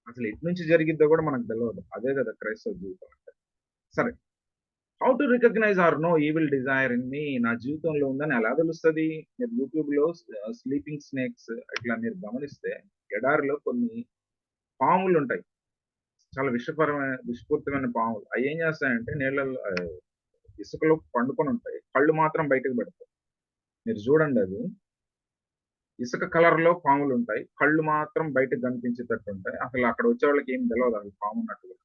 అసలు ఎటు నుంచి జరిగిద్దో కూడా మనకు తెలవదు. అదే కదా క్రైస్తవ జీవితం అంటే. సరే. How to recognise or know evil desire in me, నా జీవితంలో ఉందని ఎలా తెలుస్తది? మీరు యూట్యూబ్‌లో స్లీపింగ్ స్నేక్స్ ఇట్లా మీరు గమనిస్తే ఎడారిలో కొన్ని పాములుంటాయి. చాలా విషపూరితమైన పాములు. అయ్యేం చేస్తాయంటే నీళ్ళల్లో ఇసుకలో పండుకొనుంటాయి. కళ్ళు మాత్రం బయటకు పెడతాయి. మీరు చూడండది. ఇసుక కలర్‌లో పాములుంటాయి. కళ్ళు మాత్రం బయటకు కనిపించేటట్టుంటాయి. అసలు అక్కడ వచ్చేవాళ్ళకి ఏం తెలవదు అవి పామున్నట్టుగా.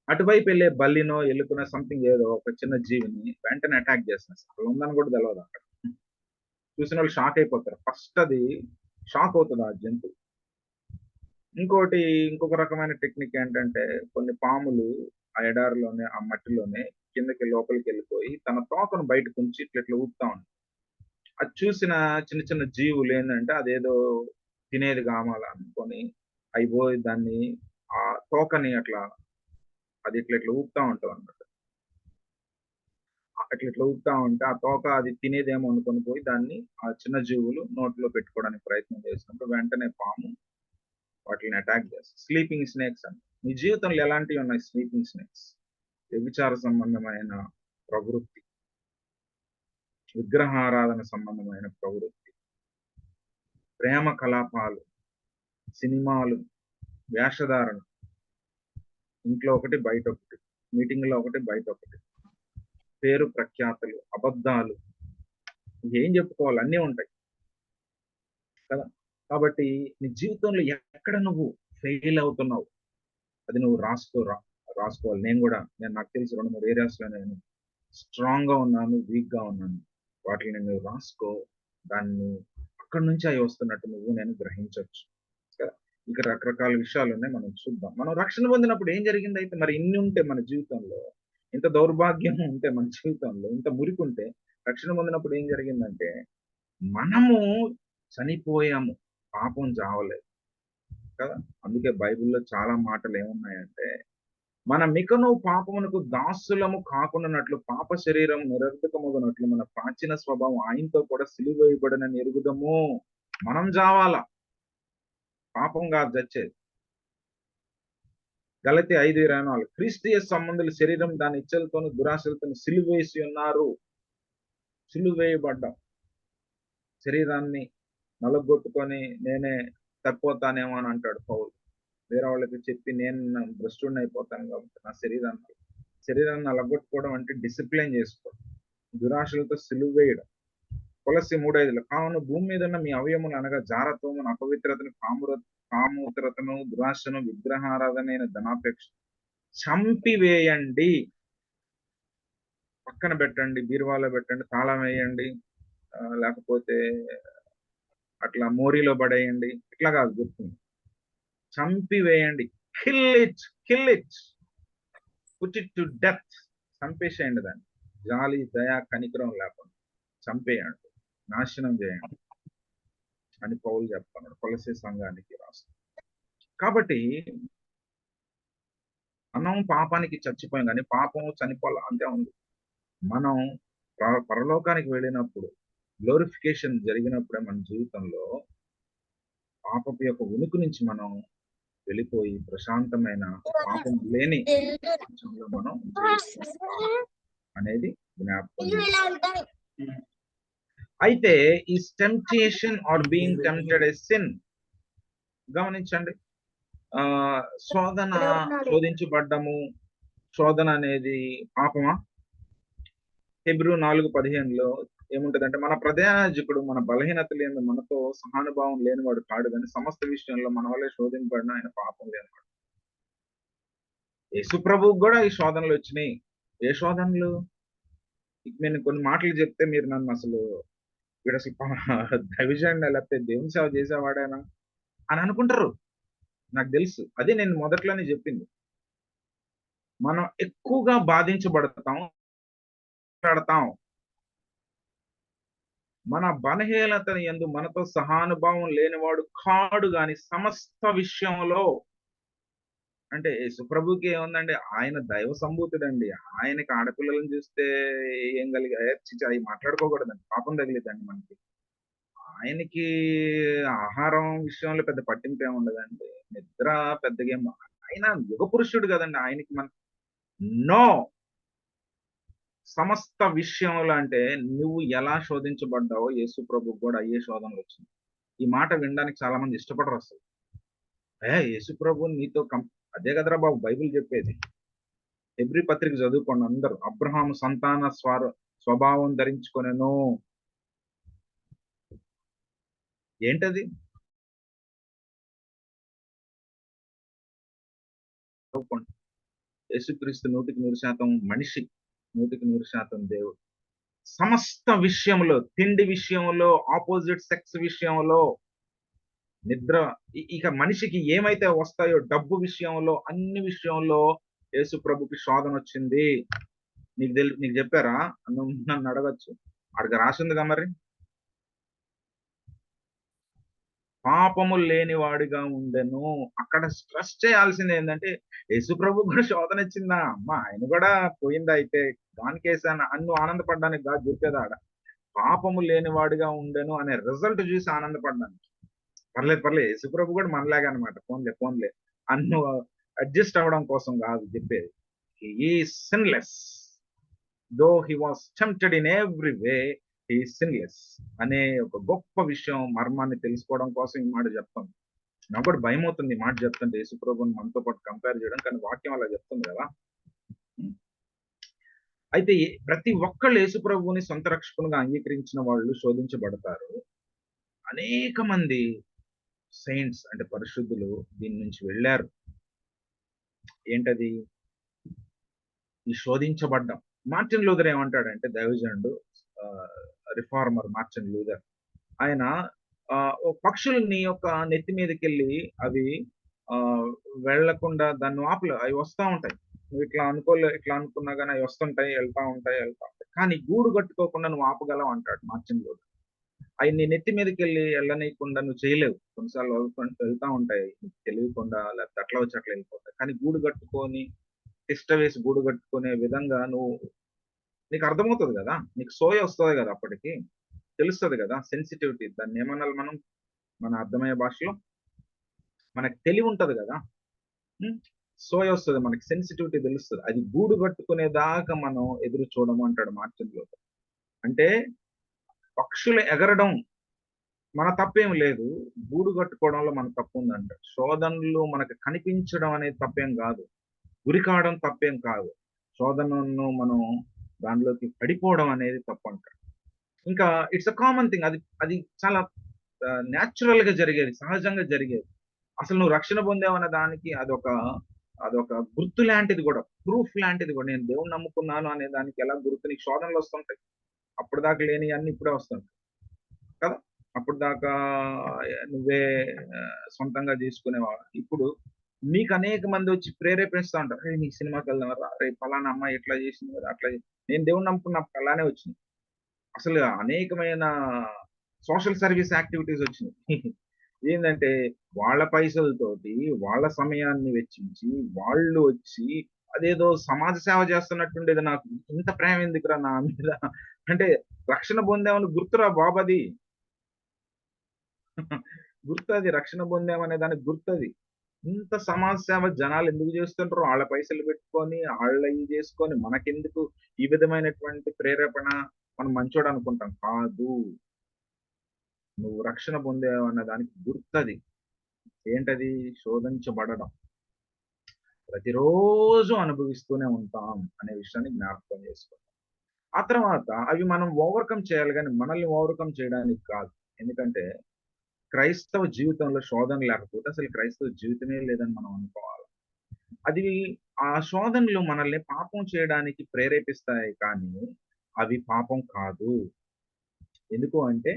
అటువైపెళ్ళే బల్లినో, ఎలుకనో సంథింగ్ ఏదో ఒక చిన్న జీవిని వెంటనే అటాక్ చేసేస్తది. అసలు ఉందని కూడా తెలవదు అక్కడ. చూసినోళ్ళు షాక్ అయిపోతారు. ఫస్ట్ అది షాక్ అవుతది ఆ జంతువు. ఇంకొక రకమైన టెక్నిక్ ఏంటంటే కొన్ని పాములు ఆ ఎడారిలోనే, ఆ మట్టిలోనే కిందకి లోపలికెళ్ళిపోయి తన తోకను బయటకుంచి ఇట్లా ఊపుతా ఉంటది. అది చూసిన చిన్న చిన్న జీవులు ఏందంటే అదేదో తినేది కావాలా అనుకోని అయి పోయి దాన్ని ఆ తోకని అది ఇట్లా ఊపుతా ఉంటదన్నమాట. అట్లా ఊపుతా ఉంటే ఆ తోక అది తినేదేమో అనుకొని పోయి దాన్ని ఆ చిన్న జీవులు నోట్లో పెట్టుకోవడానికి ప్రయత్నం చేసినప్పుడు వెంటనే పాము వాటిని అటాక్ చేస్తాయి. స్లీపింగ్ స్నేక్స్ అంట. మీ జీవితంలో ఎలాంటివి ఉన్నాయి స్లీపింగ్ స్నేక్స్? వ్యభిచార సంబంధమైన ప్రవృత్తి, విగ్రహారాధన సంబంధమైన ప్రవృత్తి, ప్రేమ కలాపాలు, సినిమాలు, వేషధారణ, ఇంట్లో ఒకటి, బయటొకటి, మీటింగ్‌లో ఒకటి, బయటొకటి, పేరు ప్రఖ్యాతలు, అబద్ధాలు, ఇంకేం చెప్పుకోవాలి అన్నీ ఉంటాయి కదా! కాబట్టి నీ జీవితంలో ఎక్కడ నువ్వు ఫెయిల్ అవుతున్నావు? అది నువ్వు రాసుకోవాలి. నాకు తెలిసి 2, 3 ఏరియాస్‌లో నేను స్ట్రాంగ్‌గా ఉన్నాను, వీక్‌గా ఉన్నాను. వాటిని నువ్వు రాసుకో. దాన్ని అక్కడి నుంచి అయి వస్తున్నట్టు నేను గ్రహించొచ్చు. కదా! ఇంకా రకరకాల విషయాలున్నాయి. మనం చూద్దాం. మనం రక్షణ పొందినప్పుడు ఏం జరిగిందయితే మరి ఇన్ని ఉంటే మన జీవితంలో, ఇంత దౌర్భాగ్యం ఉంటే మన జీవితంలో, ఇంత మురికుంటే రక్షణ పొందినప్పుడు ఏం జరిగిందంటే, మనము చనిపోయాము. పాపం చావలేదు. కదా! అందుకే బైబిల్‌లో చాలా మాటలు ఏమున్నాయంటే మనమికను పాపమునకు దాసులము కాకుండానట్లు పాప శరీరం నిరర్ధకమగునట్లు మన ప్రాచీన స్వభావం ఆయనతో కూడా సిలువ వేయబడినని ఎరుగుదము. మనం జావాల. పాపం కాదు చచ్చేది. గలతీ 5:24 క్రీస్తు యేసు సంబంధులు శరీరం దాని ఇచ్చలతోను దురాశలతోను సిలువ వేసి ఉన్నారు. సిలువ వేయబడ్డాం. శరీరాన్ని నలగొట్టుకొని నేనే తప్పిపోతానేమో అని అంటాడు పౌలు. వేరే వాళ్ళకి చెప్పి నేను భ్రష్టుడిని అయిపోతాను కాబట్టి నా శరీరాన్ని నలగొట్టుకోవడం అంటే డిసిప్లిన్ చేసుకోవడం. దురాశలతో సిలువ వేయడం. కొలస్సీ 3:5 కావున భూమి మీద ఉన్న మీ అవయములు అనగా జారత్వమును, అపవిత్రతను, కాముకతను, దురాశను, విగ్రహారాధనైన ధనాపేక్ష చంపివేయండి. పక్కన పెట్టండి, బీరువాలో పెట్టండి, తాళం వేయండి. లేకపోతే అట్లా మోరీలో పడేయండి. ఇట్లా కాదు గుర్తుంది. చంపివేయండి. Kill it. Put it to death. చంపేసేయండి దాన్ని. జాలి, దయ, కనికరం లేకుండా చంపేయండి. నాశనం చేయండి అని పౌలు చెప్తున్నాడు కొలస్సీ సంఘానికి రాస్తూ. కాబట్టి మనం పాపానికి చచ్చిపోయాం కానీ పాపం చనిపోవాలి అంతే ఉంది. మనం పరలోకానికి వెళ్ళినప్పుడు గ్లోరిఫికేషన్ జరిగినప్పుడే మన జీవితంలో పాపపు యొక్క ఉనికి నుంచి మనం వెళ్ళిపోయి ప్రశాంతమైన పాపం లేని ప్రపంచంలో మనం జీవిస్తాం అనేది జ్ఞాపకం చేసుకోవాలి. అయితే ఈ temptation or being tempted a sin. గమనించండి. శోధించబడ్డము, శోధన అనేది పాపమా? హెబ్రూ 4:15లో ఏముంటదంటే మన ప్రధాయాజకుడు మన బలహీనతలందు మనతో సహానుభావం లేనివాడు కాడు గాని సమస్త విషయంలో మన వల్లే శోధింపబడిన ఆయన పాపం లేనివాడు. యేసు ప్రభువుకు కూడా ఈ శోధనలు వచ్చినాయి. ఏ శోధనలు? నేను కొన్ని మాటలు చెప్తే మీరు నన్ను అసలు వీడు అసలు దైవజనుడా లేకపోతే దేవుని సేవ చేసేవాడేనా అని అనుకుంటారు. నాకు తెలుసు. అదే నేను మొదట్లోనే చెప్పింది. మనం ఎక్కువగా బాధించబడతాం, మాట్లాడతాం. మన బలహీనత యందు మనతో సహానుభావం లేనివాడు కాడు గాని సమస్త విషయంలో అంటే యేసుప్రభుకి ఏముందండి? ఆయన దైవ సంభూతుడండి. ఆయనకి ఆడపిల్లలని చూస్తే ఏం కలిగి ఛీ! ఛీ! అయి మాట్లాడుకోకూడదండి. పాపం తగిలిద్దండి మనకి. ఆయనకి ఆహారం విషయంలో పెద్ద పట్టింపేముండదండి. నిద్ర పెద్దగా ఏం ఆయన యుగ పురుషుడు గదండీ! ఆయనకి నో. సమస్త విషయంలో అంటే నువ్వు ఎలా శోధించబడ్డావో యేసు ప్రభువుకి గూడా అయ్యే శోధనలొచ్చినియి. ఈ మాట వినడానికి చాలా మంది ఇష్టపడరసలు. యేసు ప్రభువు నీతో అదే గదరా బాబు బైబిల్ జెప్పేది. హెబ్రీ పత్రిక చదువుకోండి అందరూ. అబ్రహాము సంతాన స్వభావం ధరించుకొనెను. ఏంటది? చదువుకోండి. యేసుక్రీస్తు 100% మనిషి. 100% దేవుడు. సమస్త విషయంలో, తిండి విషయంలో, ఆపోజిట్ సెక్స్ విషయంలో, నిద్ర ఇక మనిషికి ఏమైతే వస్తాయో డబ్బు విషయంలో, అన్ని విషయంలో యేసు ప్రభుకి శోధనొచ్చింది. నీకు జెప్పారా? నన్నడగొచ్చు. ఆడికి రాసుందిగా మరి. పాపము లేనివాడిగా ఉండెను. అక్కడ స్ట్రెస్ చేయాల్సిందేందంటే, యేసు ప్రభువుకి గూడా శోధనొచ్చిందా? అమ్మ ఆయన గూడా పోయిందా అయితే? దానికేసాన అని నువ్వు ఆనందపడడానికి గాదు జెప్పేదాడ. పాపము లేనివాడిగా ఉండెను అనే రిజల్ట్ జూసి ఆనందపడ్డానికి. పర్లేదు, పర్లేదు. యేసుప్రభు గూడా మనలాగే అన్నమాట. పోనీలే, పోనీలే అని నువ్వు అడ్జస్ట్ అవ్వడం కోసం గాదు జెప్పేది. He is sinless. Though he was tempted in every way, he is sinless అనే ఒక గొప్ప విషయం మర్మాన్ని తెలుసుకోవడం కోసం ఈ మాట జెప్తాను. నాకు కూడా భయమవుతుంది ఈ మాట చెప్తుంటే యేసుప్రభుని మనతో పాటు కంపేర్ చేయడం. కానీ వాక్యం అలా చెప్తుంది గదా! హ్మ్. అయితే ప్రతి ఒక్కళ్ళు యేసుప్రభువుని సొంత రక్షకునిగా అంగీకరించిన వాళ్ళు శోధించబడతారు. అనేక మంది సెయింట్స్ అంటే పరిశుద్ధులు దీని నుంచి వెళ్లారు. ఏంటది? ఈ శోధించబడ్డం. మార్టిన్ లూథర్ ఏమంటాడంటే దైవజనుడు ఆహ్, రిఫార్మర్ మార్టిన్ లూథర్. ఆయన ఓ పక్షుల్ని యొక్క నెత్తి మీదకెళ్ళి అవి ఆహ్, వెళ్ళకుండా దాన్ని అవి వస్తా ఉంటాయి. నువ్వు ఇట్లా అనుకున్నా గాని అవి వస్తుంటాయి, ఎళ్తా ఉంటాయి, ఎళ్తా ఉంటాయి. కానీ గూడు కట్టుకోకుండా నువ్వు ఆపగలవు అంటాడు మార్టిన్ లూథర్. అయి నీ నెత్తి మీదకెళ్ళి ఎళ్ళనీయకుండా నువ్వు చేయలేవు. కొన్నిసార్లు వెళ్తా ఉంటాయి. నీకు తెలియకుండా లేకపోతే అట్లా వచ్చి అట్లా ఎళ్ళిపోతాయి. కానీ గూడు కట్టుకొని, తిష్ట వేసి గూడు కట్టుకునే విధంగా నీకు అర్థమవుతది గదా! నీకు సోయ వస్తది గదా! అప్పటికి. తెలుస్తది గదా! సెన్సిటివిటీ దాన్నేమనాలి మనం? మన అర్థమయ్యే భాషలో? మనకు తెలివుంటది గదా! హ్మ్. సోయొస్తది. మనకి సెన్సిటివిటీ తెలుస్తది. అది గూడు కట్టుకునేదాకా మనం ఎదురు చూడము అంటాడు మార్టిన్ లూథర్. అంటే పక్షులు ఎగరడం మన తప్పేమి లేదు. గూడు కట్టుకోవడంలో మన తప్పుందంటాడు. శోధనలు మనకు కనిపించడం అనేది తప్పేం గాదు. గురి కావడం తప్పేం కాదు. శోధనను మనం దానిలోకి పడిపోవడం అనేది తప్పంటాడు. ఇంకా ఇట్స్ ఎ కామన్ థింగ్. అది అది చాలా నేచురల్‌గా జరిగేది. సహజంగా జరిగేది. అసలు నువ్వు రక్షణ పొందావన్న దానికి అదొక గుర్తు లాంటిది గూడా. ప్రూఫ్ లాంటిది గూడా. నేను దేవుడిని నమ్ముకున్నాను అనే దానికి ఎలా గుర్తు నీకు శోధనలొస్తుంటాయి. అప్పటిదాకా లేనియన్నీ ఇప్పుడే వస్తుంటాయి. కదా! అప్పటిదాకా నువ్వే సొంతంగా జేసుకునేవాడివి. ఇప్పుడు నీకు అనేక మందొచ్చి ప్రేరేపిస్తా ఉంటారు. "ఏయ్! నీకు సినిమాకెళ్దాం రా. రేపు పలానా అమ్మాయి ఇట్లా జేసింది గదా! అట్లా నేను దేవుడిని నమ్ముకున్నప్పుడు అలానే వచ్చింది. అసలు అనేకమైన సోషల్ సర్వీస్ యాక్టివిటీస్ వచ్చినియి. ఏందంటే వాళ్ళ పైసలతోటి, వాళ్ళ సమయాన్ని వెచ్చించి, వాళ్ళు వచ్చి అదేదో సమాజ సేవ చేస్తున్నట్టుండేది నాకు. ఇంత ప్రేమ ఎందుకురా నా మీద? అంటే రక్షణ పొందామని గుర్తురా బాబది. గుర్తది రక్షణ పొందామనే దానికి గుర్తది. ఇంత సమాజ సేవ జనాలెందుకు జేస్తుంటరు? ఆళ్ళ పైసలు పెట్టుకొని, ఆళ్ళయి జేసుకొని మనకెందుకు ఈ విధమైనటువంటి ప్రేరేపణ? మనం మంచోడనుకుంటాం. కాదు. నువ్వు రక్షణ పొందావన్న దానికి గుర్తది. ఏంటది? శోధించబడడం. ప్రతిరోజు అనుభవిస్తూనే ఉంటాం అనే విషయాన్ని జ్ఞాపకం చేసుకోవాలి. ఆ తర్వాత అవి మనం ఓవర్‌కమ్ చేయాలి గానీ, మనల్ని ఓవర్‌కమ్ చేయడానికి కాదు. ఎందుకంటే, క్రైస్తవ జీవితంలో శోధన లేకపోతే అసలు క్రైస్తవ జీవితమే లేదని మనం అనుకోవాలి. అది ఆ శోధనలు మనల్ని పాపం చేయడానికి ప్రేరేపిస్తాయి కానీ, అవి పాపం కాదు. ఎందుకు అంటే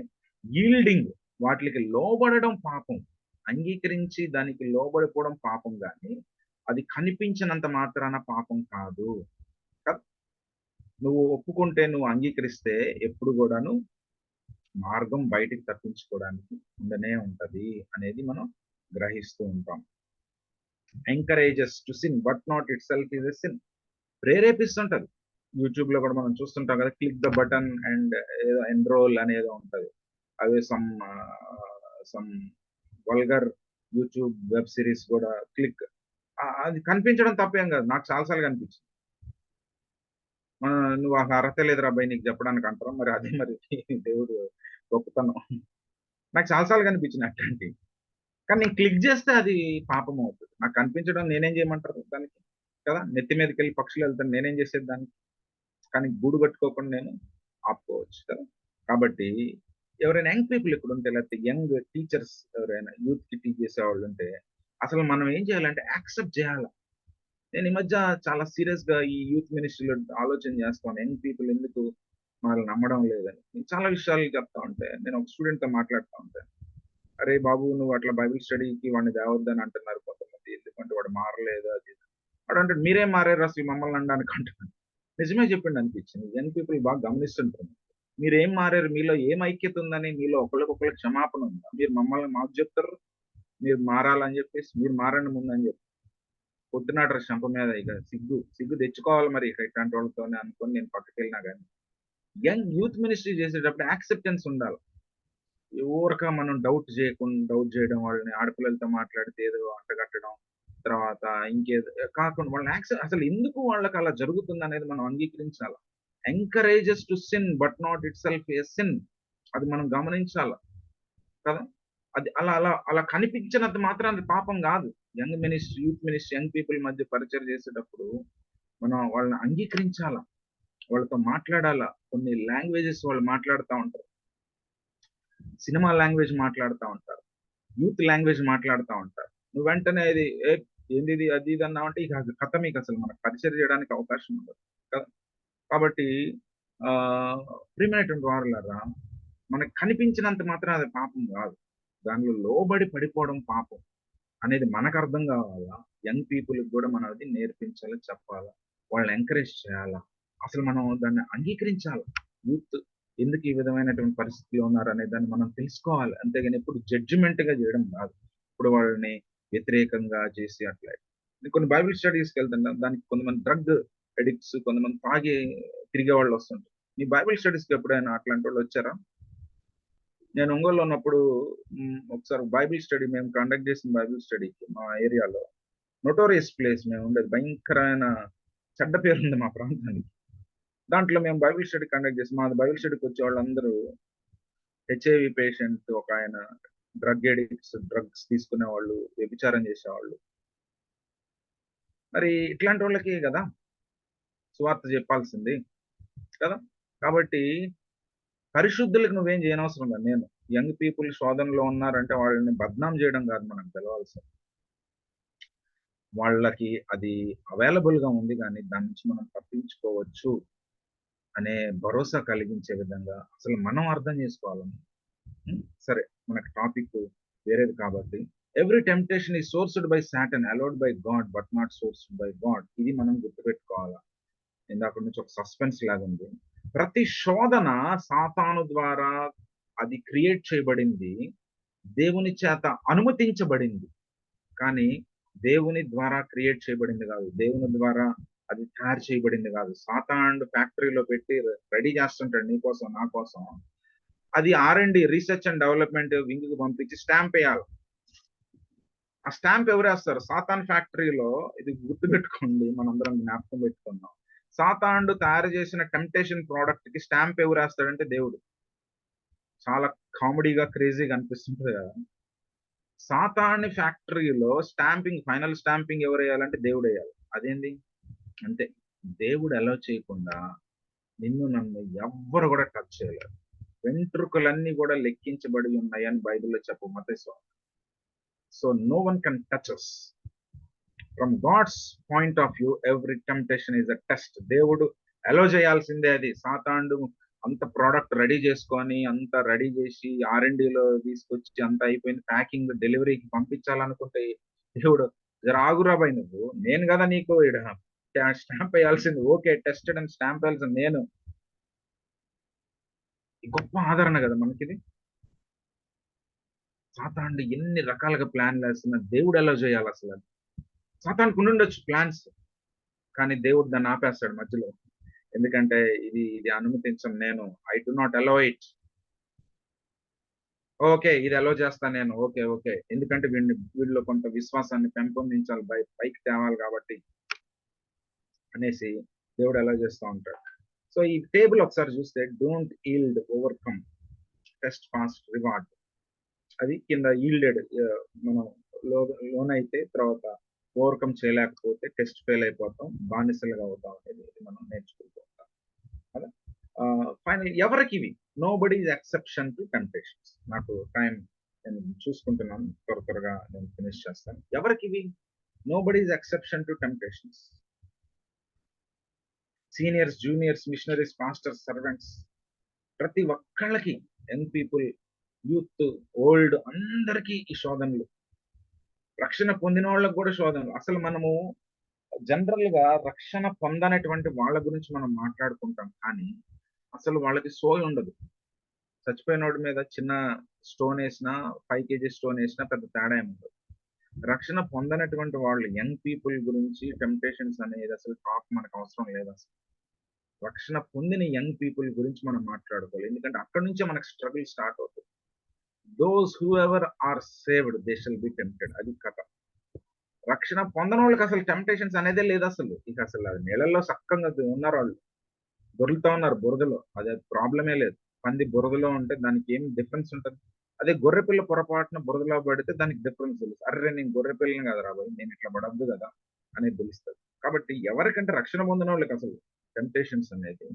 యీల్డింగ్, వాటికి లోబడడం పాపం. అంగీకరించి దానికి లోబడిపోవడం పాపం గాని, అది కనిపించినంత మాత్రాన పాపం కాదు. కదా! నువ్వు ఒప్పుకుంటే, నువ్వు అంగీకరిస్తే ఎప్పుడు గూడాను మార్గం బయటికి తప్పించుకోవడానికి ఉండనే ఉంటది అనేది మనం గ్రహిస్తూ ఉంటాం. Encourages to sin but not itself is a sin. ప్రేరేపిస్తుంటది. యూట్యూబ్‌లో కూడా మనం చూస్తుంటాం కదా! క్లిక్ ద బటన్ అండ్ ఏదో ఎన్రోల్ అనేదో ఉంటది. అవి some vulgar YouTube web series కూడా అది కనిపించడం తప్పేం కాదు. నాకు చాలా సార్లు కనిపించింది. "నువ్వు ఆ అర్హత లేదురా అబ్బాయి నీకు చెప్పడానికి" అంటారు. మరి అదే మరి దేవుడు గొప్పతనం. నాకు చాలా సార్లు కనిపించినాయి అట్లాంటియి. కానీ నేను క్లిక్ చేస్తే అది పాపం అవుతది. నాకు కనిపించడం నేనేం చేయమంటారు దానికి? కదా! నెత్తి మీదకెళ్ళి పక్షులెళ్తాయి నేనేం చేసేది దానికి? కానీ గూడు కట్టుకోకుండా నేను ఆపుకోవచ్చు కదా! కాబట్టి ఎవరైనా యంగ్ పీపుల్ ఇక్కడుంటే, లేకపోతే యంగ్ టీచర్స్ ఎవరైనా యూత్‌కి టీచ్ చేసేవాళ్ళుంటే, అసలు మనం ఏం చేయాలంటే యాక్సెప్ట్ చేయాల. నేను ఈ మధ్య చాలా సీరియస్‌గా ఈ యూత్ మినిస్ట్రీలో ఆలోచన చేస్తాను. యంగ్ పీపుల్ ఎందుకు మనల్ని నమ్మడం లేదని. నేను చాలా విషయాలు చెప్తా ఉంటే, నేను ఒక స్టూడెంట్‌తో మాట్లాడుతా ఉంటే, "అరే బాబు! నువ్వు అట్లా బైబిల్ స్టడీకి వాడిని తేవద్దని అంటున్నారు కొంతమంది. ఎందుకంటే వాడు మారలేదు" అది ఇది. వాడంటాడు, "మీరేం మారారు అసలు మమ్మల్ని అనడానికి" అంటున్నాడు. నిజమే చెప్పిండు అనిపించింది. యంగ్ పీపుల్ బాగా గమనిస్తుంటారు. మీరేం మారారు? మీలో ఏం ఐక్యత ఉందని, మీలో ఒకళ్ళకొకళ్ళకి క్షమాపణ ఉందా? మీరు మమ్మల్ని మాకు చెప్తారు. మీరు మారాలని చెప్పేసి, మీరు మారండి ముందని చెప్పి. కొట్టినాడురా చెంప మీద ఇక సిగ్గు తెచ్చుకోవాలి మరి ఇక ఇట్లాంటి వాళ్ళతోనే అనుకోని నేను పక్కకెళ్ళినా గాని. యూత్ మినిస్ట్రీ చేసేటప్పుడు యాక్సెప్టెన్స్ ఉండాలి. ఊరక మనం డౌట్ చేయడం వాళ్ళని ఆడపిల్లలతో మాట్లాడితే ఏదో అంటగట్టడం. తర్వాత ఇంకేదో కాకుండా వాళ్ళని అసలు ఎందుకు వాళ్ళకి అలా జరుగుతుందనేది మనం అంగీకరించాల. Encourages to sin but not itself a sin. అది మనం గమనించాల. కదా! అది అలా అలా అలా కనిపించినంత మాత్రాన అది పాపం గాదు. యూత్ మినిస్ట్రీ, యంగ్ పీపుల్ మధ్య పరిచయం చేసేటప్పుడు మనం వాళ్ళని అంగీకరించాల. వాళ్ళతో మాట్లాడాల. కొన్ని లాంగ్వేజెస్ వాళ్ళు మాట్లాడుతా ఉంటారు. సినిమా లాంగ్వేజ్ మాట్లాడుతా ఉంటారు. యూత్ లాంగ్వేజ్ మాట్లాడుతా ఉంటారు. నువ్వు వెంటనే ఇది ఏందిది అది ఇది అన్నావంటే ఇక అది ఖతం ఇకసలు మనకు పరిచయం చేయడానికి అవకాశం ఉండదు. కదా! కాబట్టి ప్రియమైనటువంటి వారలారా, మనకు కనిపించినంత మాత్రాన అది పాపం గాదు. దానిలో లోబడి పడిపోవడం పాపం అనేది మనకు అర్థం గావాలా. యంగ్ పీపుల్‌కి గూడా మనం అది నేర్పించాలి, చెప్పాలా. వాళ్ళని ఎంకరేజ్ చేయాలా. అసలు మనం దాన్ని అంగీకరించాలి. యూత్ ఎందుకు ఈ విధమైనటువంటి పరిస్థితిలో ఉన్నారనే దాన్ని మనం తెలుసుకోవాలి. అంతేగాని ఎప్పుడు జడ్జిమెంట్‌గా జేయడం గాదు. ఇప్పుడు వాళ్ళని వ్యతిరేకంగా చేసి అట్లా. నేను కొన్ని బైబిల్ స్టడీస్‌కెళ్తుంటాను. దానికి కొంతమంది డ్రగ్ అడిక్ట్స్, కొంతమంది తాగి తిరిగేవాళ్ళు వస్తుంటారు. మీ బైబిల్ స్టడీస్‌కి ఎప్పుడైనా అట్లాంటోళ్ళొచ్చారా? నేను ఒంగోలులో ఉన్నప్పుడు ఒకసారి బైబిల్ స్టడీ మేము కండక్ట్ చేసిన బైబిల్ స్టడీకి మా ఏరియాలో నోటోరియస్ ప్లేస్ మేముండేది. భయంకరమైన చెడ్డ పేరుంది మా ప్రాంతానికి. దాంట్లో మేము బైబిల్ స్టడీ కండక్ట్ చేసాం. మా బైబిల్ స్టడీకి వచ్చేవాళ్ళందరూ హెచ్ఐవి పేషెంట్, ఒకాయన డ్రగ్ అడిక్ట్స్, డ్రగ్స్ తీసుకునేవాళ్ళు, వ్యభిచారం చేసేవాళ్ళు. మరి ఇట్లాంటోళ్ళకే గదా! సువార్త జెప్పాల్సింది. కదా! కాబట్టి పరిశుద్ధులకి నువ్వేం జేయనవసరం లేదు నేను. యంగ్ పీపుల్ శోధనలో ఉన్నారంటే వాళ్ళని బద్నాం జేయడం గాదు మనకు తెలవాల్సింది. వాళ్ళకి అది అవైలబుల్‌గా ఉంది గానీ, దాని నుంచి మనం తప్పించుకోవచ్చు అనే భరోసా కలిగించే విధంగా అసలు మనం అర్థం జేసుకోవాలని. సరే మనకి టాపిక్ వేరేది కాబట్టి. Every temptation is sourced by Satan, allowed by God but not sourced by God. ఇది మనం గుర్తుపెట్టుకోవాలా. ఇందాకటి నుంచి ఒక సస్పెన్స్ లాగుంది. ప్రతి శోధన సాతాను ద్వారా అది క్రియేట్ చేయబడింది. దేవుని చేత అనుమతించబడింది. కానీ దేవుని ద్వారా క్రియేట్ చేయబడింది గాదు. దేవుని ద్వారా అది తయారు చేయబడింది గాదు. సాతానుడు ఫ్యాక్టరీలో పెట్టి రెడీ చేస్తుంటాడు నీ కోసం, నా కోసం. అది ఆర్&డి రీసెర్చ్ అండ్ డెవలప్‌మెంట్ వింగ్‌కి పంపించి స్టాంప్ ఎయాలి. ఆ స్టాంప్ ఎవరేస్తారు? సాతాన్ ఫ్యాక్టరీలో ఇది గుర్తుపెట్టుకోండి. మనందరం జ్ఞాపకం పెట్టుకుందాం. సాతానుడు తయారు చేసిన టెంప్టేషన్ ప్రొడక్ట్‌కి స్టాంప్ ఎవరేస్తాడంటే దేవుడు. చాలా కామెడీగా, క్రేజీగా అనిపిస్తుంటది గదా! సాతాను ఫ్యాక్టరీలో ఫైనల్ స్టాంపింగ్ ఎవరేయాలంటే దేవుడెయ్యాలి. అదేంది? అంతే. దేవుడు అలౌ చేయకుండా నిన్ను, నన్ను ఎవ్వరు గూడా టచ్ చేయలేరు. వెంట్రుకలన్నీ గూడా లెక్కించబడి ఉన్నాయని బైబిల్‌లో మత్తయి సువార్త. So, no one can touch us. From God's point of view every temptation is a test. దేవుడు అలౌ చేయాల్సిందే అది. సాతానుడు అంత ప్రోడక్ట్ రెడీ చేసుకొని, అంత రెడీ చేసి R&Dలో తీసుకొచ్చి అంత అయిపోయింది. ప్యాకింగ్, డెలివరీకి పంపించాలనుకుంటే దేవుడు "జర ఆగురా బయ్ నువ్వు. నేను గదా నీకు ఈడ స్టాంప్ ఎయాల్సింది. ఓకే. టెస్టెడ్ అని స్టాంప్ ఎయాల్సింది నేను." గొప్ప ఆదరణ గదా మనకిది. సాతానుడు ఎన్ని రకాలుగా ప్లాన్‌లేస్తున్నా దేవుడు అలౌ చేయాలసల. సాతానుకు ఉండుండొచ్చు ప్లాన్స్. కానీ దేవుడు దాన్ని ఆపేస్తాడు మధ్యలో. ఎందుకంటే ఇది అనుమతించను నేను. I do not allow it. Okay. ఇది అలౌ చేస్తా నేను. ఓకే. ఓకే. ఎందుకంటే వీడిలో కొంత విశ్వాసాన్ని పెంపొందించాలి. పైకి తేవాలి కాబట్టి అనేసి దేవుడు అలౌ చేస్తా ఉంటాడు. సో, ఈ టేబుల్ ఒకసారి చూస్తే don't yield, overcome, test, fast, reward. అది కింద ఈల్డెడ్ మనం లోనైతే తర్వాత ఓవర్‌కమ్ చేయలేకపోతే టెస్ట్ ఫెయిల్ అయిపోతాం. బానిసలుగా అవుతాం అనేది మనం నేర్చుకుంటూ ఉంటాం. కదా! ఫైనల్ ఎవరికివి? Nobody is exception to temptations. నాకు టైం నేను చూసుకుంటున్నాను. త్వరగా నేను ఫినిష్ చేస్తాను. ఎవరికివి? Nobody is exception to temptations. Seniors, juniors, missionaries, pastors, servants ప్రతి ఒక్కళ్ళకి, యంగ్ పీపుల్, యూత్, ఓల్డ్ అందరికీ ఈ శోధనలు. రక్షణ పొందిన వాళ్ళకి కూడా శోధనలు. అసలు మనము జనరల్‌గా రక్షణ పొందనటువంటి వాళ్ళ గురించి మనం మాట్లాడుకుంటాం. కానీ అసలు వాళ్ళకి సోయి ఉండదు. చచ్చిపోయినోడి మీద చిన్న స్టోనేసినా, 5 కేజీస్ స్టోనేసినా పెద్ద తేడా ఏముండదు. రక్షణ పొందనటువంటి వాళ్ళు యంగ్ పీపుల్ గురించి టెంప్టేషన్స్ అనేది అసలు టాక్ మనకు అవసరం లేదసలు. రక్షణ పొందిన యంగ్ పీపుల్ గురించి మనం మాట్లాడుకోవాలి. ఎందుకంటే అక్కడి నుంచే మనకు స్ట్రగుల్ స్టార్ట్ అవుతది. Those whoever are saved they shall be tempted. అది కథ. రక్షణ పొందనోళ్ళకి అసలు టెంప్టేషన్స్ అనేదే లేదసలు. ఇక అసలు నీళ్ళల్లో సక్కంగా ఉన్నారాళ్ళు. దొర్లుతా ఉన్నారు బురదలో. అది ప్రాబ్లమే లేదు. పంది బురదలో ఉంటే దానికి ఏం డిఫరెన్స్ ఉంటది? అదే గొర్రెపిల్ల పొరపాటున బురదలో పడితే దానికి డిఫరెన్స్ తెలుసు. అర్రె! నేను గొర్రె పిల్లని కదరా బాయ్! నేను ఇట్లా పడొద్దు కదా! అనేది తెలుస్తది. కాబట్టి ఎవరికంటే రక్షణ పొందినోళ్ళకి అసలు టెంప్టేషన్స్ అనేది,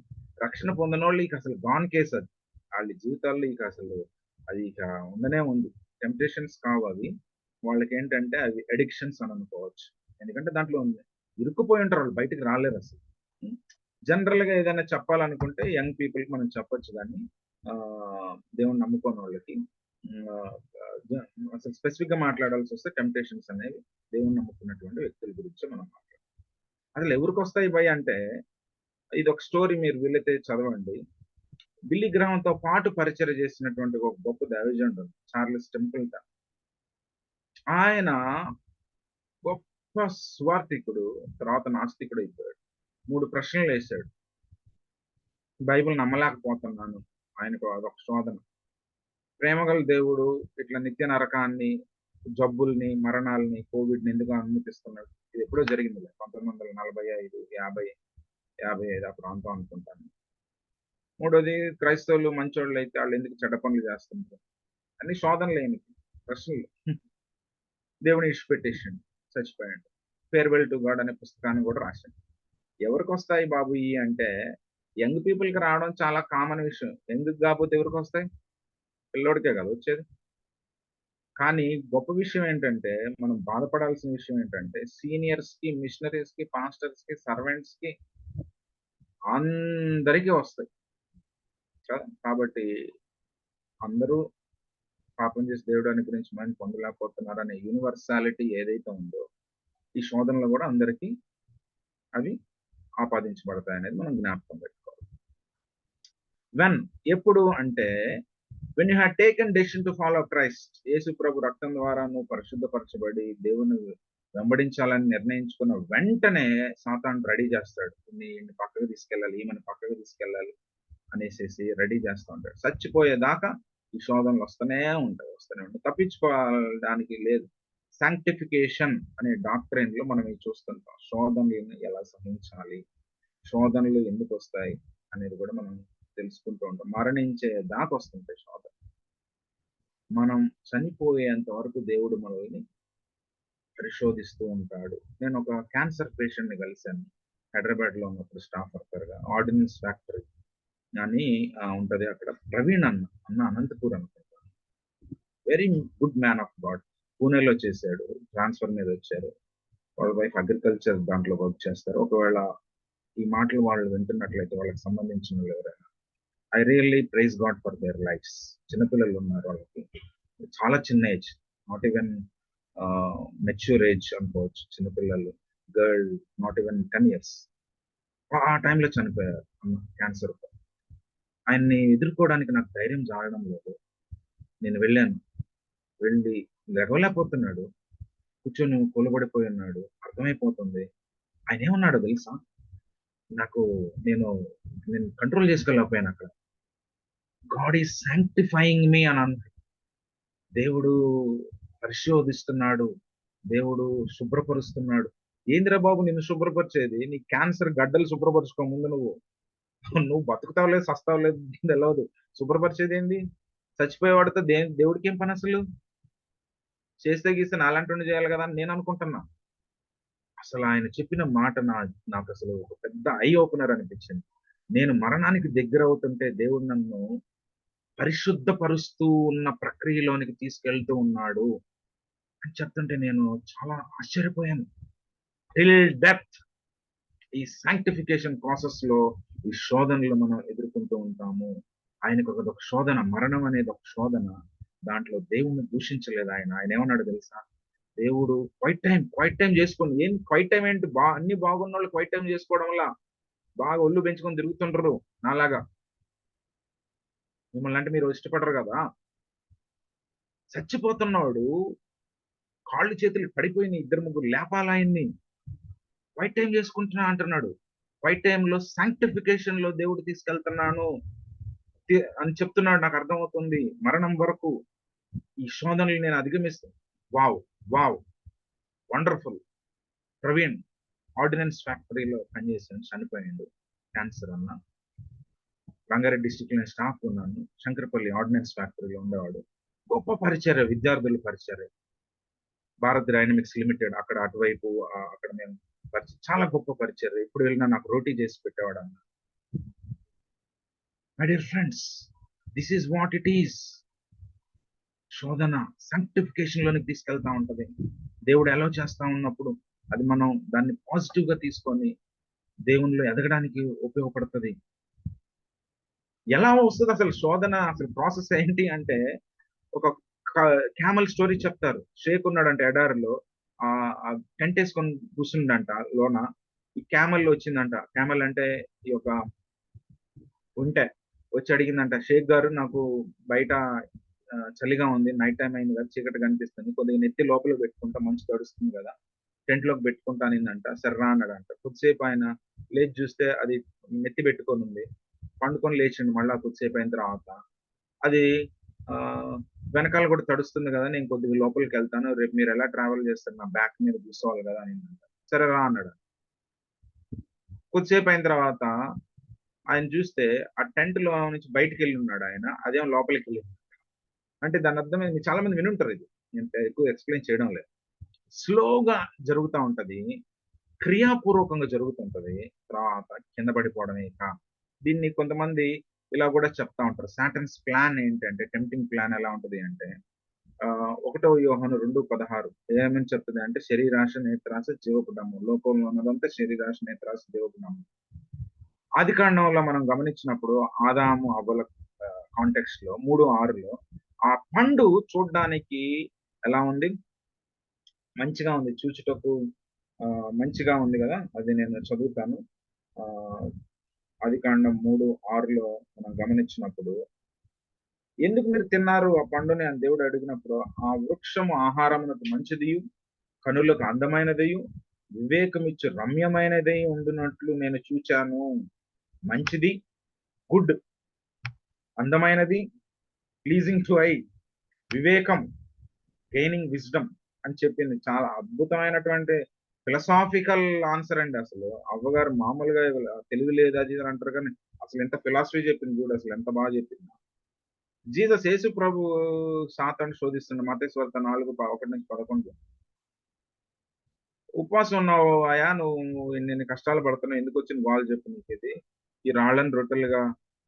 రక్షణ పొందినోళ్ళకి అసలు గాన్ కేస్ అది. ఆళ్ళ జీవితాల్లో ఇక అసలు అది ఇక ఉండనే ఉంది. టెంప్టేషన్స్ కావవి. వాళ్ళకేంటంటే అవి అడిక్షన్స్ అని అనుకోవచ్చు. ఎందుకంటే దాంట్లో ఇరుక్కుపోయి ఉంటారు వాళ్ళు బయటికి రాలేరసలు. హ్మ్. జనరల్‌గా ఏదైనా చెప్పాలనుకుంటే యంగ్ పీపుల్‌కి మనం చెప్పొచ్చు గానీ దేవుడిని నమ్ముకోనోళ్ళకి ఆహ్, జ అసలు స్పెసిఫిక్‌గా మాట్లాడాల్సొస్తే టెంప్టేషన్స్ అనేవి దేవుడిని నమ్ముకున్నటువంటి వ్యక్తుల గురించే మనం మాట్లాడాలి. అసలు ఎవరికొస్తాయి భయ్ అంటే ఇదొక స్టోరీ మీరు వీలైతే చదవండి. బిల్లీ గ్రహాంతో పాటు పరిచర్య చేసినటువంటి ఒక గొప్ప దైవజనుడు చార్లెస్ టెంపుల్టన్. ఆయన గొప్ప సువార్థికుడు. తర్వాత నాస్తికుడైపోయాడు. 3 ప్రశ్నలేసాడు. బైబిల్ నమ్మలేకపోతున్నాను. ఆయనకు అదొక శోధన. ప్రేమగల దేవుడు ఇట్లా నిత్య నరకాన్ని, జబ్బుల్ని, మరణాల్ని, కోవిడ్‌ని ఎందుకు అనుమతిస్తున్నాడు? ఇది ఎప్పుడో జరిగిందిలే. 1945, 50, 55 ఆ ప్రాంతం అనుకుంటాను. మూడోది క్రైస్తవులు మంచోళ్ళైతే ఆళ్ళెందుకు చెడ్డ పనులు చేస్తుంటారు? అన్ని శోధనలే ఈయనకి. ప్రశ్నలు. దేవుడిని ఇడిచిపెట్టేసిండు. చచ్చిపోయాడు. 'ఫేర్‌వెల్ టు గాడ్' అనే పుస్తకాన్ని కూడా రాశాడు. ఎవరికొస్తాయి బాబు ఇయి అంటే, యంగ్ పీపుల్‌కి రావడం చాలా కామన్ విషయం. ఎందుకు గాపోతే ఎవరికొస్తాయి? పిల్లోడికే కదా వచ్చేది. కానీ గొప్ప విషయం ఏంటంటే, మనం బాధపడాల్సిన విషయం ఏంటంటే, సీనియర్స్‌కి, మిషనరీస్‌కి, పాస్టర్స్‌కి, సర్వెంట్స్‌కి అందరికి వస్తాయి. కాబట్టి అందరూ పాపం చేసి దేవుడు అనుగ్రహించి పొందలేకపోతున్నారనే యూనివర్సాలిటీ ఏదైతే ఉందో, ఈ శోధనలు కూడా అందరికీ అవి ఆపాదించబడతాయనేది మనం జ్ఞాపకం పెట్టుకోవాలి. ఎప్పుడు అంటే when you have taken decision to follow Christ, యేసు ప్రభు రక్తం ద్వారా నువ్వు పరిశుద్ధపరచబడి దేవుని వెంబడించాలని నిర్ణయించుకున్న వెంటనే సాతాను రెడీ చేస్తాడు. ఈయన్ని పక్కకు తీసుకెళ్ళాలి, ఈమెను పక్కకు తీసుకెళ్ళాలి అనేసేసి రెడీ చేస్తా ఉంటాడు. చచ్చిపోయేదాకా ఈ శోధనలు వస్తూనే ఉంటాయి. తప్పించుకోవడానికి లేదు. సాంక్టిఫికేషన్ అనే డాక్ట్రైన్‌లో మనం ఇది చూస్తుంటాం. శోధనలను ఎలా సహించాలి? శోధనలు ఎందుకొస్తాయి? అనేది కూడా మనం తెలుసుకుంటూ ఉంటాం. మరణించే దాకా వస్తుంటాయి శోధనలు. మనం చనిపోయేంత వరకు దేవుడు మనల్ని పరిశోధిస్తూ ఉంటాడు. నేను ఒక క్యాన్సర్ పేషెంట్‌ని కలిసాను. హైదరాబాద్‌లో ఉన్నప్పుడు స్టాఫ్ వర్కర్‌గా. ఆర్డినెన్స్ ఫ్యాక్టరీ అని ఉంటది అక్కడ. ప్రవీణ్ అన్న అనంతపూర్ అనుకుంటా. Very good man of God. పూణేలో చేశాడు. ట్రాన్స్‌ఫర్ మీద వచ్చారు. వాళ్ళ వైఫ్ అగ్రికల్చర్ దాంట్లో వర్క్ చేస్తారు. ఒకవేళ ఈ మాటలు వాళ్ళు వింటున్నట్లయితే వాళ్ళకి సంబంధించినోళ్ళు ఎవరైనా I really praise God for their lives. చిన్నపిల్లలు ఉన్నారు వాళ్ళకి. చాలా చిన్న age. Not even mature age అనుకోవచ్చు. చిన్నపిల్లలు, గర్ల్ నాట్ ఈవెన్ 10 ఇయర్స్. ఆ టైంలో చనిపోయారు క్యాన్సర్‌తో. ఆయన్ని ఎదుర్కోవడానికి నాకు ధైర్యం చాలడం లేదు. నేను వెళ్ళాను. వెళ్ళి లెగవలేకపోతున్నాడు. కూర్చొని కూలబడిపోయి ఉన్నాడు. అర్థమైపోతుంది. ఆయనేమన్నాడో తెలుసా? నాకు నేను నేను కంట్రోల్ చేసుకోలేకపోయానక్కడ. గాడ్ ఈజ్ సాంక్టిఫైయింగ్ మీ అని అన్నాడు. దేవుడు పరిశోధిస్తున్నాడు. దేవుడు శుభ్రపరుస్తున్నాడు. ఏందిరా బాబు నిన్ను శుభ్రపరిచేది? నీ క్యాన్సర్ గడ్డలు శుభ్రపరచుకో ముందు నువ్వు. నువ్వు బతుకుతావో లేదో, సస్తావో లేదో తెలవదు. శుభ్రపరిచేదేంది? చచ్చిపోయేవాడితో దేవుడికేం పనసలు? చేస్తే గీస్తే నాలాంటోడిని చేయాలి గదా! అని నేననుకుంటున్నా. అసలాయన చెప్పిన మాట నాకసలు ఒక పెద్ద ఐ ఓపెనర్ అనిపించింది. నేను మరణానికి దగ్గరవుతుంటే దేవుడు నన్ను పరిశుద్ధపరుస్తూ ఉన్న ప్రక్రియలోనికి తీసుకెళ్తూ ఉన్నాడు అని చెప్తుంటే నేను చాలా ఆశ్చర్యపోయాను. టిల్ డెత్ ఈ సాంక్టిఫికేషన్ ప్రాసెస్‌లో ఈ శోధనలు మనం ఎదుర్కొంటూ ఉంటాము. ఆయనకు అదొక శోధన. మరణం అనేది ఒక శోధన. దాంట్లో దేవుడిని దూషించలేదు ఆయన. ఆయనేమన్నాడో తెలుసా? దేవుడు క్వైట్ టైమ్ జేసుకోండి. ఏం క్వైట్ టైమ్ ఏంటి? అన్ని బాగున్నోళ్ళు క్వైట్ టైమ్ జేసుకోవడం వల్ల బాగా ఒళ్ళు పెంచుకొని తిరుగుతుంటరు నాలాగా. మిమ్మల్నంటే మీరు ఇష్టపడరు గదా! చచ్చిపోతున్నోడు కాళ్ళు చేతులు పడిపోయిన ఇద్దరు ముగ్గురు లేపాలాయన్ని. క్వైట్ టైమ్ జేసుకుంటున్నా అంటున్నాడు. క్వైట్ టైమ్‌లో సాంక్టిఫికేషన్‌లో దేవుడు తీసుకెళ్తున్నాను అని చెప్తున్నాడు. నాకు అర్థమవుతుంది. మరణం వరకు ఈ శోధనలు నేను అధిగమిస్తాను. Wow! Wow! Wonderful. Praveen ordnance ఫ్యాక్టరీలో పనిచేసాను. చనిపోయిండు. క్యాన్సర్ అన్న. రంగారెడ్డి డిస్ట్రిక్ట్‌లో నేను స్టాఫ్‌గా ఉన్నాను. శంకరపల్లి ఆర్డినెన్స్ ఫ్యాక్టరీలో ఉండేవాడు. గొప్ప పరిచర్య, విద్యార్థుల పరిచర్య. భారత్ డైనమిక్స్ లిమిటెడ్ అక్కడ అటువైపు అక్కడ మేము చాలా గొప్ప పరిచర్య. ఎప్పుడు వెళ్ళినా నాకు రోటీ చేసి పెట్టేవాడన్న. My dear friends, this is what it is. శోధన సాంక్టిఫికేషన్ లోనికి తీసుకెళ్తా ఉంటది. దేవుడు అలౌ చేస్తా ఉన్నప్పుడు అది మనం దాన్ని పాజిటివ్ గా తీసుకొని దేవునిలో ఎదగడానికి ఉపయోగపడుతది. ఎలా వస్తది అసలు శోధన? అసలు ప్రాసెస్ ఏంటి అంటే ఒక క్యామెల్ స్టోరీ చెప్తారు. షేక్ ఉన్నాడంట ఎడారిలో. టెంట్ ఏసుకొని కూర్చుండంట లోన. ఈ క్యామెల్ వచ్చిందంట. క్యామెల్ అంటే ఈ యొక్క ఉంటె. వచ్చి అడిగిందంట, షేక్ గారు నాకు బయట చలిగా ఉంది. నైట్ టైమ్ అయింది కదా! చీకటి కనిపిస్తుంది. కొద్దిగా నెత్తి లోపల పెట్టుకుంటా మంచు తడుస్తుంది కదా! టెంట్‌లోకి పెట్టుకుంటా అనిందంట. సరే రా అన్నాడంట. కొద్దిసేపు ఆయన లేచి చూస్తే అది నెత్తి పెట్టుకొనుంది. పండుకొని లేచిండు మళ్ళా కొద్దిసేపు అయిన తర్వాత. అది వెనకాల కూడా తడుస్తుంది కదా! నేను కొద్దిగా లోపలికెళ్తాను. రేపు మీరెలా ట్రావెల్ చేస్తారు? నా బ్యాక్ మీద కూర్చోవాలి కదా! అనిందంట. సరే రా అన్నాడు. కొద్దిసేపు అయిన తర్వాత ఆయన చూస్తే ఆ టెంట్‌లో నుంచి బయటికెళ్ళున్నాడు ఆయన. అదేమో లోపలికెళ్ళింది. అంటే దాని అర్థం ఏంది? చాలా మంది వినుంటారు ఇది. నేను ఎక్కువ ఎక్స్‌ప్లెయిన్ చేయడం లేదు. స్లోగా జరుగుతా ఉంటది. క్రియాపూర్వకంగా జరుగుతుంటది. తర్వాత కింద పడిపోవడమే ఇక. దీన్ని కొంతమంది ఇలా గూడా చెప్తా ఉంటారు. సాటన్స్ ప్లాన్ ఏంటంటే, టెంప్టింగ్ ప్లాన్ ఎలా ఉంటది అంటే, 1 యోహాను 2:16 ఏమని చెప్తది అంటే, శరీరాశ, నేత్రాశ, జీవపు డమ్ము. లోకంలో ఉన్నదంతా శరీరాశ, నేత్రాశ, జీవపు డమ్ము. ఆదికాండంలో మనం గమనించినప్పుడు ఆదాము, అవ్వల కాంటెక్స్ట్‌లో 3:6లో ఆ పండు చూడ్డానికి ఎలా ఉంది? మంచిగా ఉంది. చూచుటకు మంచిగా ఉంది గదా! అది నేను చదువుతాను. ఆహ్, ఆదికాండం 3:6లో మనం గమనించినప్పుడు, ఎందుకు మీరు తిన్నారు ఆ పండుని అని దేవుడు అడిగినప్పుడు, ఆ వృక్షము ఆహారమునకు మంచిదియు, కనులకు అందమైనదియు, వివేకమిచ్చు రమ్యమైనదై ఉండునట్లు నేను చూచాను. మంచిది, గుడ్, అందమైనది, ప్లీజింగ్ టు ఐ, వివేకం, గెయినింగ్ విజ్డమ్ అని చెప్పింది. చాలా అద్భుతమైనటువంటి ఫిలాసాఫికల్ ఆన్సర్ అండి అసలు. అవ్వగారు మామూలుగా తెలివి లేదు అది ఇది అని అంటారు కానీ, అసలు ఎంత ఫిలాసఫీ చెప్పింది చూడు అసలు ఎంత బాగా చెప్పింది. జీసస్ యేసు ప్రభు సాతాను శోధిస్తుండు. మత్తయి సువార్త 4:1-11 ఉపవాసం ఉన్నావు అయ్యా నువ్వు ఇన్నిన్ని కష్టాలు పడుతున్నావు. ఎందుకొచ్చిన గోల చెప్పు నీకిది. ఈ రాళ్ళని రొట్టెలుగా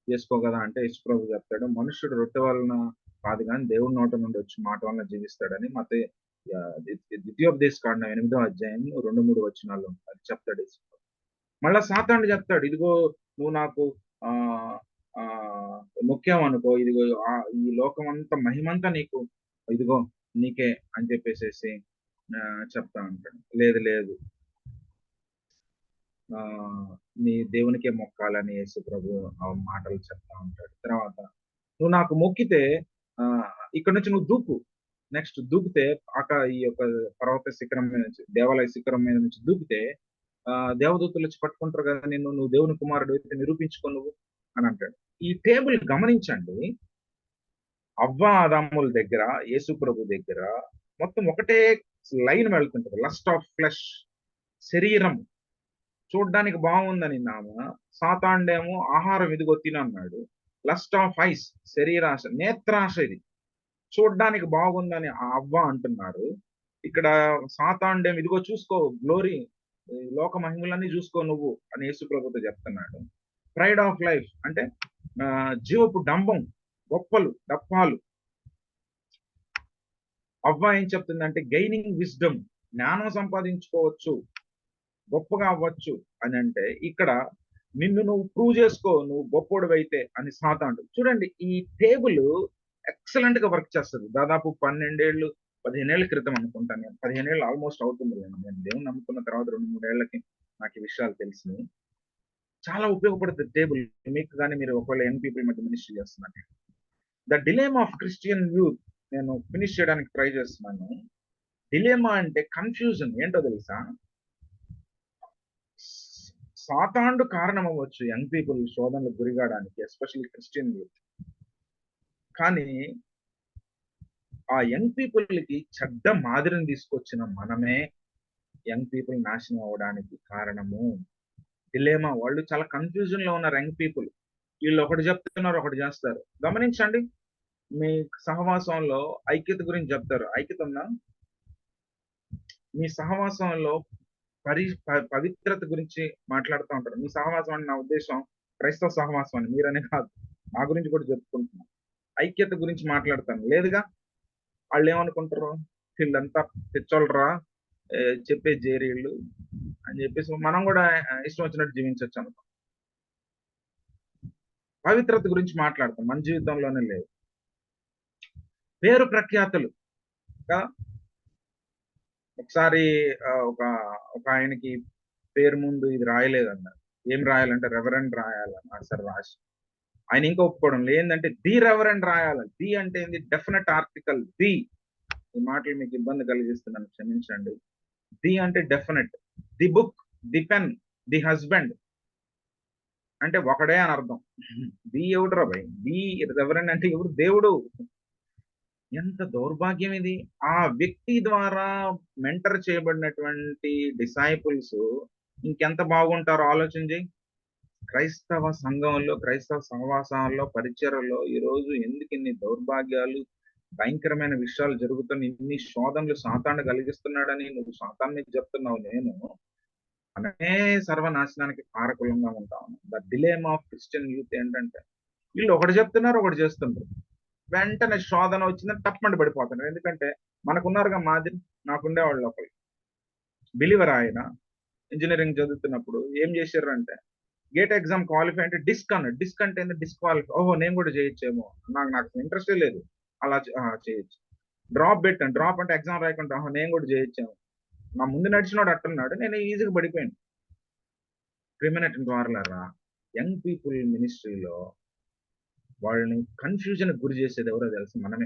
చేసుకో గదా! అంటే యేసు ప్రభు చెప్తాడు. మనుష్యుడు రొట్టె వలన కాదు గాని దేవుడి నోట నుండి వచ్చే మాట వలన జీవిస్తాడని మత్తయి ద్వితీయోపదేశ కాండం 8వ అధ్యాయం 2, 3 వచనాల్లో అది చెప్తాడు యేసు ప్రభు. మళ్ళా సాతానుడు చెప్తాడు. ఇదిగో నువ్వు నాకు ఆహ్, ఆ మొక్కామనుకో, ఇదిగో ఈ లోకం అంతా మహిమంతా నీకు, ఇదిగో నీకే అని చెప్పేసేసి చెప్తా ఉంటాడు. లేదు లేదు, ఆ నీ దేవునికే మొక్కాలని యేసు ప్రభు ఆ మాటలు చెప్తా ఉంటాడు. తర్వాత నువ్వు నాకు మొక్కితే ఇక్కడ నుంచి నువ్వు దూకు. నెక్స్ట్ దూకితే ఈ యొక్క పర్వత శిఖరం మీద నుంచి, దేవాలయ శిఖరం మీద నుంచి దూకితే దేవదూతలు వచ్చి పట్టుకుంటారు కదా నిన్ను, నువ్వు దేవుని కుమారుడు అయితే నిరూపించుకో నువ్వు అని అంటాడు. ఈ టేబుల్ గమనించండి. అవ్వ ఆదాముల దగ్గర, యేసు ప్రభు దగ్గర మొత్తం ఒకటే లైన్ వెళ్తుంటది. లస్ట్ ఆఫ్ ఫ్లెష్, శరీరం చూడ్డానికి బాగుందని సాతాండేమో ఆహారం ఇదిగో తినన్నాడు. లస్ట్ ఆఫ్ ఐస్, శరీరాశ, నేత్రాశ, ఇది చూడ్డానికి బాగుందని ఆ అవ్వ అంటున్నారు. ఇక్కడ సాతాండేమో ఇదిగో చూసుకో గ్లోరీ, లోక మహిమలన్నీ చూసుకో నువ్వు అని యేసు ప్రభుతో చెప్తున్నాడు. ప్రైడ్ ఆఫ్ లైఫ్ అంటే జీవపు డంబం, గొప్పలు, దప్పాలు. అవ్వ ఏం చెప్తుందంటే గెయినింగ్ విజ్డమ్, జ్ఞానం సంపాదించుకోవచ్చు, గొప్పగా అవ్వచ్చు అని అంటే, ఇక్కడ నిన్ను నువ్వు ప్రూవ్ చేసుకో, నువ్వు గొప్పోడివైతే అని సాతాండు. చూడండి, ఈ టేబుల్ ఎక్సలెంట్ గా వర్క్ చేస్తుంది. దాదాపు 12 ఏళ్ళు 15 ఏళ్ల క్రితం అనుకుంటాను నేను. 15 ఏళ్ళు ఆల్మోస్ట్ అవుతుంది. నేను దేవుని నమ్ముకున్న తర్వాత 2-3 ఏళ్లకి నాకు ఈ విషయాలు తెలిసినాయి. చాలా ఉపయోగపడుతుంది టేబుల్. మీకు కానీ మీరు ఒకవేళ యంగ్ పీపుల్ మధ్య మినిస్ట్రీ చేస్తున్నారు. The dilemma of Christian youth, నేను ఫినిష్ చేయడానికి ట్రై చేస్తున్నాను. డిలేమా అంటే కన్ఫ్యూజన్ ఏంటో తెలుసా? సాతాండు కారణం అవ్వచ్చు యంగ్ పీపుల్ శోధనలకు గురిగాడానికి, ఎస్పెషల్లీ క్రిస్టియన్ యూత్. కానీ ఆ యంగ్ పీపుల్ కి చెడ్డ మాదిరిని తీసుకొచ్చిన మనమే యంగ్ పీపుల్ నాశనం అవ్వడానికి కారణము. డిలేమా, వాళ్ళు చాలా కన్ఫ్యూజన్ లో ఉన్నారు యంగ్ పీపుల్. వీళ్ళు ఒకటి చెప్తున్నారు, ఒకటి చేస్తారు. గమనించండి, మీ సహవాసంలో ఐక్యత గురించి చెప్తారు. ఐక్యత ఉందా? మీ సహవాసంలో పవిత్రత గురించి మాట్లాడుతూ ఉంటారు. మీ సహవాసం అని నా ఉద్దేశం క్రైస్తవ సహవాసం అని, మీరనే కాదు, నా గురించి కూడా చెప్పుకుంటున్నాను. ఐక్యత గురించి మాట్లాడతాను లేదుగా. వాళ్ళు ఏమనుకుంటారు, వీళ్ళంతా తెచ్చోళ్ళరా, చెప్పే జేరీళ్ళు అని చెప్పేసి మనం కూడా ఇష్టం వచ్చినట్టు జీవించవచ్చు అనుకో. పవిత్రత గురించి మాట్లాడతాం, మన జీవితంలోనే లేదు. పేరు ప్రఖ్యాతులు కదా. ఒకసారి ఒక ఆయనకి పేరు ముందు ఇది రాయలేదన్నారు. ఏం రాయాలంటే రెవరెండ్ రాయాలన్నారు. సరే రాసి, ఆయన ఇంకా ఒప్పుకోవడం ఏంటంటే ది రెవరెండ్ రాయాలని. ది అంటే ఏంది? Definite article the. ఈ మాటలు మీకు ఇబ్బంది కలిగిస్తున్నాను, క్షమించండి. ది అంటే definite. The book, the pen, the husband అంటే ఒకడే అని అర్థం. ది ఎవడురా భయ్? ది రెవరెండ్ అంటే ఎవరు? దేవుడు. ఎంత దౌర్భాగ్యం ఇది! ఆ వ్యక్తి ద్వారా మెంటర్ చేయబడినటువంటి డిసైపుల్స్ ఇంకెంత బాగుంటారో ఆలోచించి. క్రైస్తవ సంఘంలో, క్రైస్తవ సహవాసాల్లో, పరిచర్యలో ఈరోజు ఎందుకు ఇన్ని దౌర్భాగ్యాలు, భయంకరమైన విషయాలు జరుగుతున్న, ఇన్ని శోధనలు సాతాను కలిగిస్తున్నాడని నువ్వు సాతాను మీద చెప్తున్నావు. నేను మనమే సర్వనాశనానికి కారకులంగా ఉంటాం. The dilemma of Christian youth ఏంటంటే వీళ్ళు ఒకటి చెప్తున్నారు, ఒకటి చేస్తుంటారు. వెంటనే శోధన వచ్చిందని తప్పమండి పడిపోతున్నారు. ఎందుకంటే మనకున్నారుగా మాదిరి. నాకుండేవాళ్ళు ఒకరు బిలీవర్, ఆయన ఇంజనీరింగ్ చదువుతున్నప్పుడు ఏం చేశారంటే గేట్ ఎగ్జామ్ క్వాలిఫై అంటే డిస్క్ అన్నాడు. డిస్క్ అంటే డిస్క్వాలిఫై. ఓహో, నేను కూడా చేయొచ్చేమో, నాకు ఇంట్రెస్టే లేదు, అలా చేయొచ్చు. డ్రాప్ పెట్టాను. డ్రాప్ అంటే ఎగ్జామ్ రాయకుండా, ఓహో నేను కూడా చేయొచ్చేమో. నా ముందు నడిచినాడు అట్టున్నాడు, నేను ఈజీగా పడిపోయాను. క్రిమినట్ ద్వారాలరా యంగ్ పీపుల్ మినిస్ట్రీలో వాళ్ళని కన్ఫ్యూజన్ గురి చేసేది ఎవరో తెలుసు? మనమే.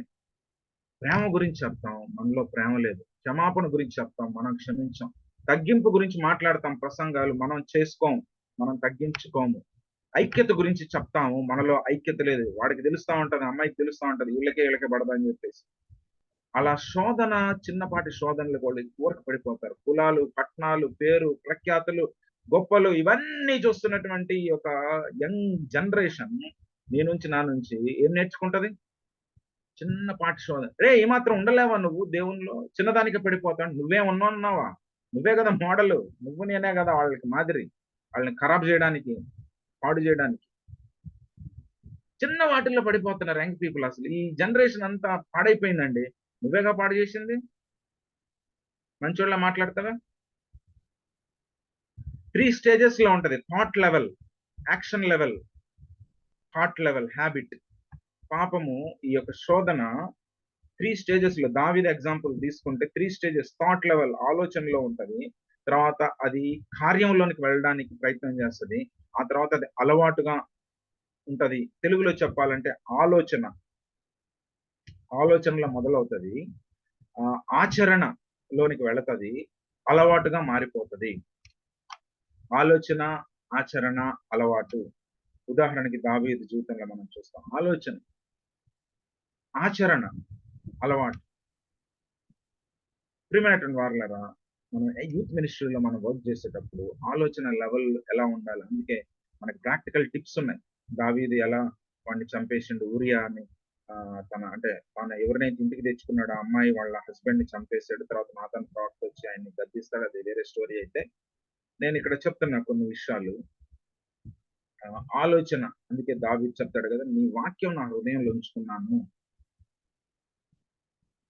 ప్రేమ గురించి చెప్తాం, మనలో ప్రేమ లేదు. క్షమాపణ గురించి చెప్తాం, మనం క్షమించాం. తగ్గింపు గురించి మాట్లాడతాం, ప్రసంగాలు మనం చేసుకోము, మనం తగ్గించుకోము. ఐక్యత గురించి చెప్తాము, మనలో ఐక్యత లేదు. వాడికి తెలుస్తా ఉంటది, అమ్మాయికి తెలుస్తా ఉంటది, వీళ్ళకే పడదా అని చెప్పేసి. అలా శోధన, చిన్నపాటి శోధనలు కూడా ఊరక పడిపోతారు. కులాలు, పట్టణాలు, పేరు ప్రఖ్యాతులు, గొప్పలు ఇవన్నీ చూస్తున్నటువంటి ఈ యొక్క యంగ్ జనరేషన్ నీ నుంచి నా నుంచి ఏం నేర్చుకుంటది? చిన్నపాటి శోధన. రే ఏమాత్రం ఉండలేవా నువ్వు దేవునిలో? చిన్నదానికి పడిపోతావు. నువ్వేం ఉన్నావా? నువ్వే కదా మోడల్. నువ్వు నేనే కదా వాళ్ళకి మాదిరి, వాళ్ళని ఖరాబ్ చేయడానికి, పాడు చేయడానికి. చిన్న వాటిల్లో పడిపోతున్నారు యంగ్ పీపుల్. అసలు ఈ జనరేషన్ అంతా పాడైపోయిందండి. నువ్వేగా పాడు చేసింది. మంచోళ్ళ మాట్లాడతావా? 3 స్టేజెస్ లో ఉంటది. Thought level, action level, thought level, habit. పాపము ఈ యొక్క శోధన 3 స్టేజెస్‌లో దావీదు ఎగ్జాంపుల్ తీసుకుంటే 3 స్టేజెస్ థాట్ లెవెల్ ఆలోచనలో ఉంటది. తర్వాత అది కార్యంలోనికి వెళ్ళడానికి ప్రయత్నం చేస్తది. ఆ తర్వాత అది అలవాటుగా ఉంటది. తెలుగులో చెప్పాలంటే ఆలోచనలో మొదలవుతది. ఆచరణలోనికి వెళతది. అలవాటుగా మారిపోతది. ఆలోచన, ఆచరణ, అలవాటు. ఉదాహరణకి దావీదు జీవితంలో మనం చూస్తాం. ఆలోచన, ఆచరణ, అలవాటు. ప్రియమైనటువంటి వారలారా, మనం యూత్ మినిస్ట్రీలో మనం వర్క్ చేసేటప్పుడు ఆలోచన లెవెల్ ఎలా ఉండాలి? అందుకే మనకి ప్రాక్టికల్ టిప్స్ ఉన్నాయి. దావీదు ఎలా వాడిని చంపేసిండు ఊరియా అని. తను ఎవరినైతే ఇంటికి తెచ్చుకున్నాడో ఆ అమ్మాయి వాళ్ళ హస్బెండ్ ని చంపేసాడు. తర్వాత నాతాన్ ప్రవక్త వచ్చి ఆయన్ని గద్దిస్తాడు. అది వేరే స్టోరీ అయితే. నేను ఇక్కడ చెప్తున్నా కొన్ని విషయాలు. ఆలోచన, అందుకే దావీదు చెప్తాడు కదా, నీ వాక్యం నా హృదయంలో ఉంచుకున్నాను.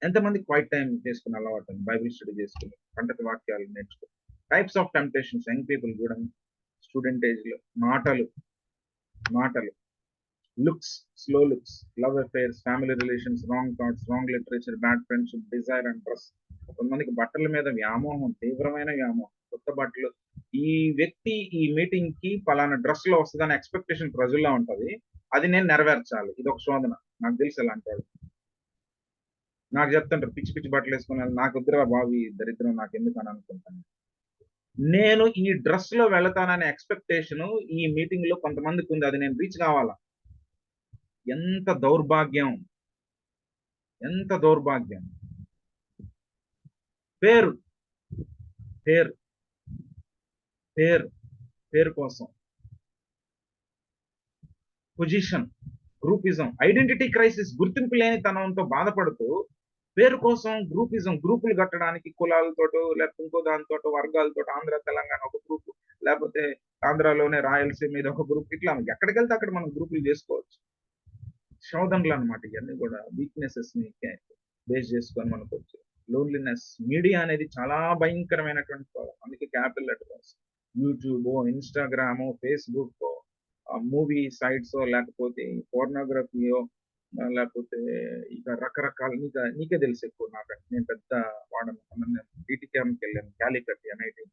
ఎంతమంది క్వైట్ టైం చేసుకునే అలవాటు ఉంది? బైబిల్ స్టడీ చేసుకుని పంటతి వాక్యాలు నేర్చుకో. Types of temptations young people కూడా స్టూడెంట్ ఏజ్ లో మాటలు, looks, slow looks, love affairs, family relations, wrong thoughts, wrong literature, bad friendship, desire and dress. కొంతమందికి బట్టల మీద వ్యామోహం, తీవ్రమైన వ్యామోహం. కొత్త బట్టలు, ఈ వ్యక్తి ఈ మీటింగ్ కి పలానా డ్రెస్ లో వస్తుందని ఎక్స్పెక్టేషన్ ప్రజల్లో ఉంటది. అది నేను నెరవేర్చాలి. ఇది ఒక శోధన. నాకు తెలుసు ఎలాంటి వాడు. నాకు చెప్తుంటారు పిచ్చి పిచ్చి బట్టలు వేసుకున్నాను. నాకు వద్దురా బాబు ఈ దరిద్రం, నాకు ఎందుకు అని అనుకుంటాను. నేను ఈ డ్రెస్ లో వెళతాననే ఎక్స్పెక్టేషన్ ఈ మీటింగ్ లో కొంతమందికి ఉంది. అది నేను రీచ్ కావాలా. ఎంత దౌర్భాగ్యం, ఎంత దౌర్భాగ్యం. పేరు పేరు పేరు పేరు కోసం, పొజిషన్, గ్రూపిజం, ఐడెంటిటీ క్రైసిస్, గుర్తింపు లేని తనంతో బాధపడుతూ పేరు కోసం గ్రూపులు కట్టడానికి కులాలతోటో లేకపోతే ఇంకో దానితోటో వర్గాలతో ఆంధ్ర తెలంగాణ ఒక గ్రూప్, లేకపోతే ఆంధ్రాలోనే రాయలసీమ మీద ఒక గ్రూప్, ఇట్లా ఎక్కడికి వెళ్తే అక్కడ మనం గ్రూపులు చేసుకోవచ్చు. శోధనలు అనమాట ఇవన్నీ కూడా వీక్నెసెస్ ని బేస్ చేసుకొని మనకు వచ్చి లోన్లీనెస్. మీడియా అనేది చాలా భయంకరమైనటువంటి శోధన. అందుకే capital letters YouTube, Instagram, Facebook, movie sites, లేకపోతే పోర్నోగ్రఫీయో, లేకపోతే ఇక రకరకాల నీకే తెలుసు ఎక్కువ నాకంటే. నేను పెద్ద వాడను. నేను బీటీ క్యాంప్కి వెళ్ళాను, క్యాలికట్ ఎన్ఐటి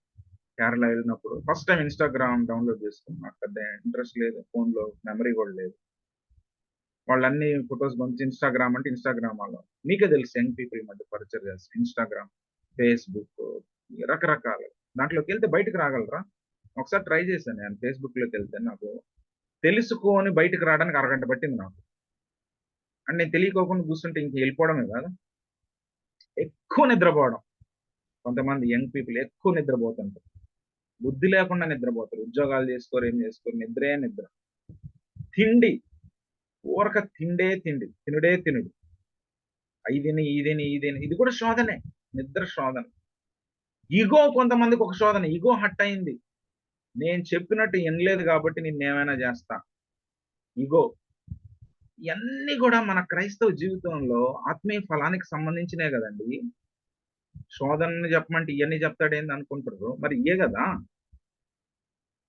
కేరళ వెళ్ళినప్పుడు ఫస్ట్ టైం ఇన్స్టాగ్రామ్ డౌన్లోడ్ చేసుకున్నాను. నాకు పెద్ద ఇంట్రెస్ట్ లేదు, ఫోన్ లో మెమరీ కూడా లేదు. వాళ్ళన్ని ఫొటోస్ పంపించి ఇన్స్టాగ్రామ్ అంటే ఇన్స్టాగ్రామ్ వాళ్ళు మీకే తెలుసు యంగ్ పీపుల్ మధ్య పరిచయం చేస్తారు. ఇన్స్టాగ్రామ్, ఫేస్బుక్, రకరకాలు. దాంట్లోకి వెళ్తే బయటకు రాగలరా? ఒకసారి ట్రై చేశాను నేను. ఫేస్బుక్ లోకి వెళ్తే నాకు తెలుసుకొని బయటకు రావడానికి అరగంట పట్టింది నాకు. అంటే నేను తెలియకోకుండా కూర్చుంటే ఇంక వెళ్ళిపోవడమే కాదు, ఎక్కువ నిద్రపోవడం. కొంతమంది యంగ్ పీపుల్ ఎక్కువ నిద్రపోతుంటారు, బుద్ధి లేకుండా నిద్రపోతారు. ఉద్యోగాలు చేసుకోరు, ఏం చేసుకోరు, నిద్రే నిద్ర. తిండి, ఊరక తినుడే తినుడు. ఇదిని ఇది కూడా శోధనే, నిద్ర శోధన. ఈగో, కొంతమందికి ఒక శోధన. ఈగో హట్ అయింది, నేను చెప్పినట్టు వినలేదు కాబట్టి నిన్నేమైనా చేస్తా. ఈగో. ఇవన్నీ కూడా మన క్రైస్తవ జీవితంలో ఆత్మీయ ఫలానికి సంబంధించినే కదండి. శోధనని చెప్పమంటే ఇవన్నీ చెప్తాడేంది అనుకుంటారు, మరి ఇయే కదా,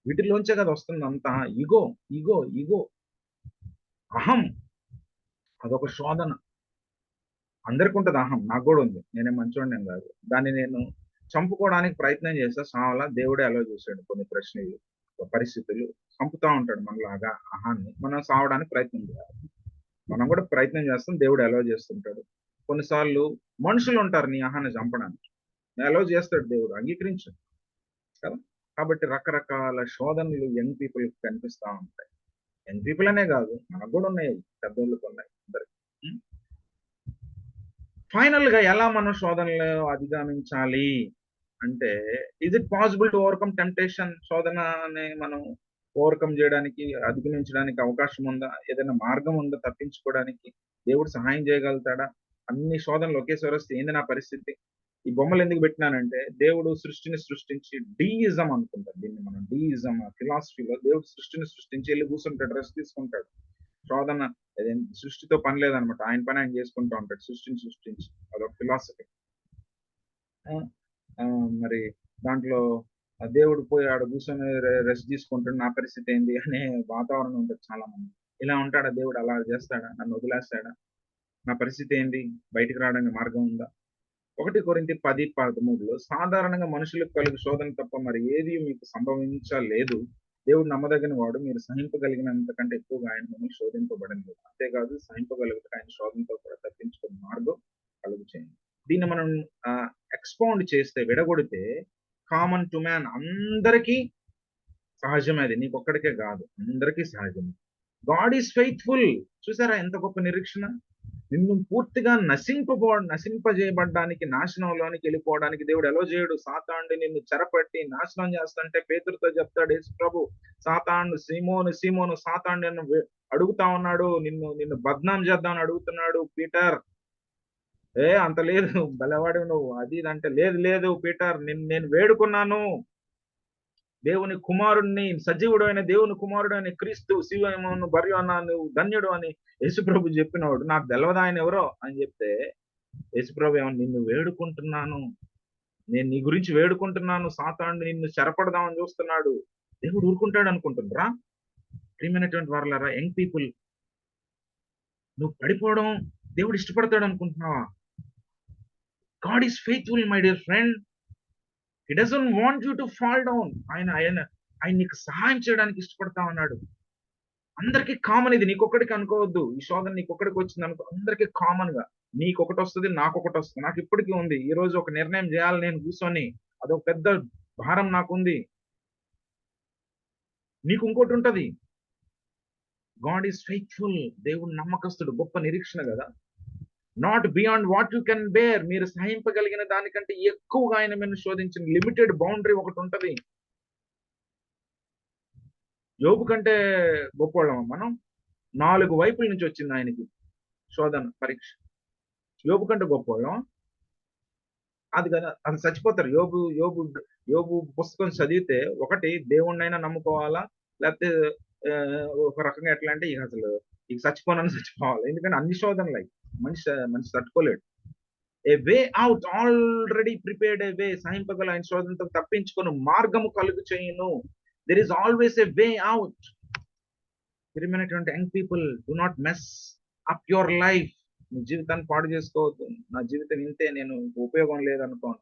వీటిలోంచే కదా వస్తుంది అంతా. ఈగో ఈగో ఈగో అహం, అదొక శోధన. అందరికి ఉంటుంది అహం, నాకు కూడా ఉంది. నేనే మంచోడిని ఏం కాదు. దాన్ని నేను చంపుకోవడానికి ప్రయత్నం చేస్తా, సావలా. దేవుడే అలో చేశాడు కొన్ని ప్రశ్నలు, పరిస్థితులు చంపుతా ఉంటాడు మనలాగా అహాన్ని. మనం సావడానికి ప్రయత్నం చేయాలి. మనం కూడా ప్రయత్నం చేస్తాం, దేవుడు అలో చేస్తుంటాడు. కొన్నిసార్లు మనుషులు ఉంటారు నీ అహాన్ని చంపడానికి, అలో చేస్తాడు దేవుడు, అంగీకరించు కదా. కాబట్టి రకరకాల శోధనలు యంగ్ పీపుల్ కనిపిస్తా ఉంటాయి. యంగ్ పీపుల్ అనే కాదు, మనకు కూడా ఉన్నాయి, పెద్దోళ్ళకి ఉన్నాయి, అందరికి. ఫైనల్ గా ఎలా మనం శోధనలు అధిగమించాలి అంటే, is it possible to overcome temptation? శోధనని మనం ఓవర్కమ్ చేయడానికి, అధిగమించడానికి అవకాశం ఉందా? ఏదైనా మార్గం ఉందా తప్పించుకోవడానికి? దేవుడు సహాయం చేయగలుగుతాడా? అన్ని శోధనలు ఒకేసారి వస్తే ఏంది నా పరిస్థితి? ఈ బొమ్మలు ఎందుకు పెట్టినానంటే, దేవుడు సృష్టిని సృష్టించి డీయిజం అనుకుంటారు దీన్ని మనం. డీయిజం ఫిలాసఫీలో దేవుడు సృష్టిని సృష్టించి వెళ్ళి కూర్చుంటాడు, రెస్ట్ తీసుకుంటాడు. శోధన సృష్టితో పని లేదనమాట, ఆయన పని ఆయన చేసుకుంటూ ఉంటాడు, సృష్టిని సృష్టించి. అదొక ఫిలాసఫీ. మరి దాంట్లో ఆ దేవుడు పోయి ఆడ కూర్చొని రెస్ట్ తీసుకుంటాడు, నా పరిస్థితి ఏంది అనే వాతావరణం ఉంటుంది చాలా మంది. ఇలా ఉంటాడా దేవుడు? అలా చేస్తాడా? నన్ను వదిలేస్తాడా? నా పరిస్థితి ఏంది? బయటికి రావడానికి మార్గం ఉందా? 1 కొరింథీ 10:13 సాధారణంగా మనుషులకు కలుగు శోధన తప్ప మరి ఏది మీకు సంభవించలేదు. దేవుడు నమ్మదగిన వాడు. మీరు సహింపగలిగినంత కంటే ఎక్కువగా ఆయన మిమ్మల్ని శోధింపబడింది. అంతేకాదు సహింపగలుగుట ఆయన శోధనతో కూడా తప్పించుకునే మార్గం కలుగు చేయండి. దీన్ని మనం ఎక్స్పౌండ్ చేస్తే, విడగొడితే కామన్ టు మ్యాన్ అందరికీ సహజమే అది. నీకొక్కడికే కాదు. అందరికీ సహజమే. God is faithful. చూసారా ఎంత గొప్ప నిరీక్షణ? నిన్ను పూర్తిగా నశింపజేయబడ్డానికి, నాశనంలోనికి వెళ్ళిపోవడానికి దేవుడు ఎలో చేయడు. సాతానుడు నిన్ను చెరపట్టి నాశనం చేస్తుంటే పేతురుతో చెప్తాడు యేసు ప్రభు, సాతాను సీమోను సీమోను సాతాను నిన్ను అడుగుతా ఉన్నాడు, నిన్ను నిన్ను బద్నాం చేద్దామని అడుగుతున్నాడు పీటర్. అంత లేదు బలవాడివి నువ్వు, అది ఇది అంటే, లేదు లేదు పీటర్, నేను వేడుకున్నాను దేవుని కుమారుణ్ణి, సజీవుడు అయిన దేవుని కుమారుడు అయిన క్రీస్తు శివను బర్రె అన్నాను, ధన్యుడు అని యేసుప్రభు చెప్పినవాడు. నాకు తెలవదు ఆయన ఎవరో అని చెప్తే, యేసుప్రభు ఏమన్నా, నిన్ను వేడుకుంటున్నాను, నేను నీ గురించి వేడుకుంటున్నాను, సాతానుడు నిన్ను చెరపడదామని చూస్తున్నాడు. దేవుడు ఊరుకుంటాడు అనుకుంటుండ్రా? ప్రియమైనటువంటి వారలారా, యంగ్ పీపుల్, నువ్వు పడిపోవడం దేవుడు ఇష్టపడతాడు అనుకుంటున్నావా? God is faithful my dear friend. He doesn't want you to fall down. ఆయన నీకు సహాయం చేయడానికి ఇష్టపడతా ఉన్నాడు. అందరికీ కామన్ ఇది, నీకొక్కడికి అనుకోవద్దు. ఈ శోధన నీకొక్కడికి వచ్చింది అనుకో, అందరికీ కామన్ గా నీకొకటి వస్తుంది, నాకొకటి వస్తుంది. నాకు ఇప్పటికీ ఉంది. ఈ రోజు ఒక నిర్ణయం చేయాలి నేను కూర్చొని, అదొక పెద్ద భారం నాకుంది. నీకు ఇంకోటి ఉంటది. God is faithful. దేవుడు నమ్మకస్తుడు. గొప్ప నిరీక్షణ కదా. Not beyond what you can bear. మీరు సహింపగలిగిన దానికంటే ఎక్కువగా ఆయన మిమ్మల్ని శోధించిన లిమిటెడ్ బౌండరీ ఒకటి ఉంటది. యోబు కంటే గొప్పవాళ్ళమా మనం? 4 వైపుల నుంచి వచ్చింది ఆయనకి శోధన, పరీక్ష. యోబు కంటే గొప్పవాళ్ళం అది కదా. అది చచ్చిపోతారు. యోబు పుస్తకం చదివితే, ఒకటి దేవుణ్ణైనా నమ్ముకోవాలా, లేకపోతే ఒక రకంగా ఎట్లా అంటే ఇక చచ్చిపోనని చచ్చిపోవాలి. ఎందుకంటే అన్ని శోధనలు అయి మనిషి తట్టుకోలేడు. A way out already prepared, a way, సహింపగల ఆయన శోధనతో తప్పించుకొని మార్గము కలుగు చేయును. There is always a way out. ప్రియమైనటువంటి young people, do not mess up your life. నీ జీవితాన్ని పాడు చేసుకోవద్దు. నా జీవితం ఇంతే, నేను ఉపయోగం లేదనుకోను.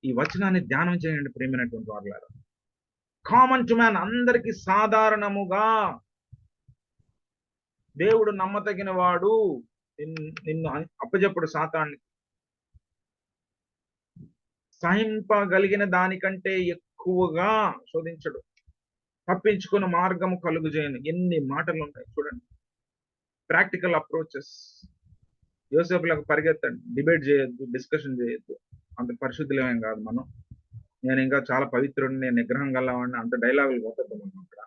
ఈ వచనాన్ని ధ్యానం చేయండి ప్రియమైనటువంటి వారులారా. కామన్ టు మ్యాన్, అందరికి సాధారణముగా దేవుడు నమ్మతగిన వాడు. నిన్ను అప్పచెప్పుడు సాతాన్ని. సహింపగలిగిన దానికంటే ఎక్కువగా శోధించడు. తప్పించుకున్న మార్గము కలుగు చేయను. ఎన్ని మాటలు ఉంటాయి చూడండి. Practical approaches. యోసేపులకు పరిగెత్తండి, డిబేట్ చేయొద్దు, డిస్కషన్ చేయొద్దు. అంత పరిశుద్ధులేమేం కాదు మనం. నేను ఇంకా చాలా పవిత్రుడిని, నేను నిగ్రహం గలవాడిని, అంత డైలాగులు పోతుంది మనం అక్కడ.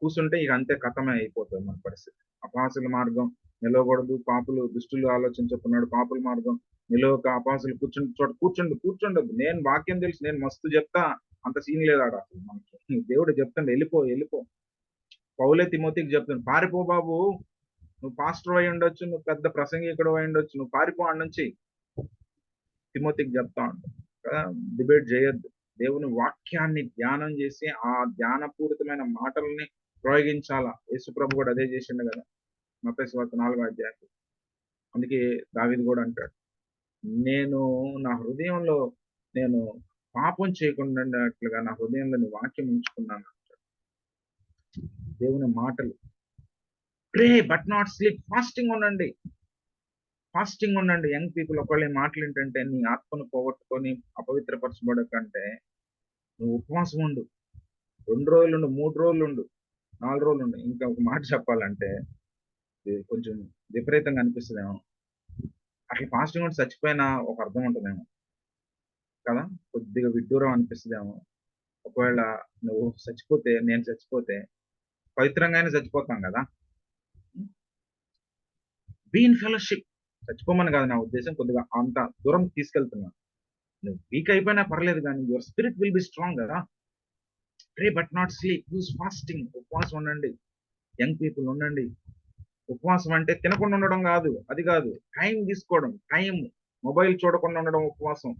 కూర్చుంటే ఇక అంతే, కథమే అయిపోతుంది మన పరిస్థితి. అపహాసుల మార్గం నిలవకూడదు, పాపులు దుష్టులు ఆలోచించుకున్నాడు. పాపుల మార్గం నిలవక అపహాసులు కూర్చుండదు. నేను వాక్యం తెలుసు, నేను మస్తు చెప్తా, అంత సీన్ లేదాడ అసలు మనకి. దేవుడు చెప్తాడు, వెళ్ళిపో. పౌలే తిమోతికి చెప్తాను, పారిపో బాబు, నువ్వు పాస్టర్ అయి ఉండొచ్చు, నువ్వు పెద్ద ప్రసంగికుడు అయి ఉండొచ్చు, నువ్వు పారిపో అన్న నుంచి తిమోతికి చెప్తా ఉంటాడు కదా. డిబేట్ చేయొద్దు. దేవుని వాక్యాన్ని ధ్యానం చేసి ఆ ధ్యానపూరితమైన మాటల్ని ప్రయోగించాలా. యేసుప్రభు కూడా అదే చేసిండు కదా, మత్తయి సువార్త 4వ అధ్యాయం. అందుకే దావీదు కూడా అంటాడు, నేను నా హృదయంలో నేను పాపం చేయకుండా ఉండేట్లుగా నా హృదయంలో నీ వాక్యం ఉంచుకున్నాను అంటాడు. దేవుని మాటలు. ప్రే బట్ నాట్ స్లీప్. ఫాస్టింగ్ ఉండండి యంగ్ పీపుల్. ఒకవేళ మాటలు ఏంటంటే, నీ ఆత్మను పోగొట్టుకొని అపవిత్రపరచబడ కంటే నువ్వు ఉపవాసం ఉండు. 2 రోజులుండు, 3 రోజులుండు, 4 రోజులుండు. ఇంకా ఒక మాట చెప్పాలంటే, ఇది కొంచెం విపరీతంగా అనిపిస్తుందేమో. అట్లా ఫాస్టింగ్ ఉండి చచ్చిపోయినా ఒక అర్థం ఉంటుందేమో కదా. కొద్దిగా విడ్డూరం అనిపిస్తుందేమో. ఒకవేళ నువ్వు చచ్చిపోతే, నేను చచ్చిపోతే పవిత్రంగానే చచ్చిపోతాం కదా. Be in fellowship. చచ్చిపోమని కాదు నా ఉద్దేశం, కొద్దిగా అంత దూరం తీసుకెళ్తున్నాను. నువ్వు వీక్ అయిపోయినా పర్లేదు, కానీ your spirit will be strong కదా. Pray but not sleep. Use fasting. ఉపవాసం ఉండండి యంగ్ పీపుల్, ఉండండి. ఉపవాసం అంటే తినకుండా ఉండడం కాదు, అది కాదు. టైం తీసుకోవడం, టైం మొబైల్ చూడకుండా ఉండడం ఉపవాసం.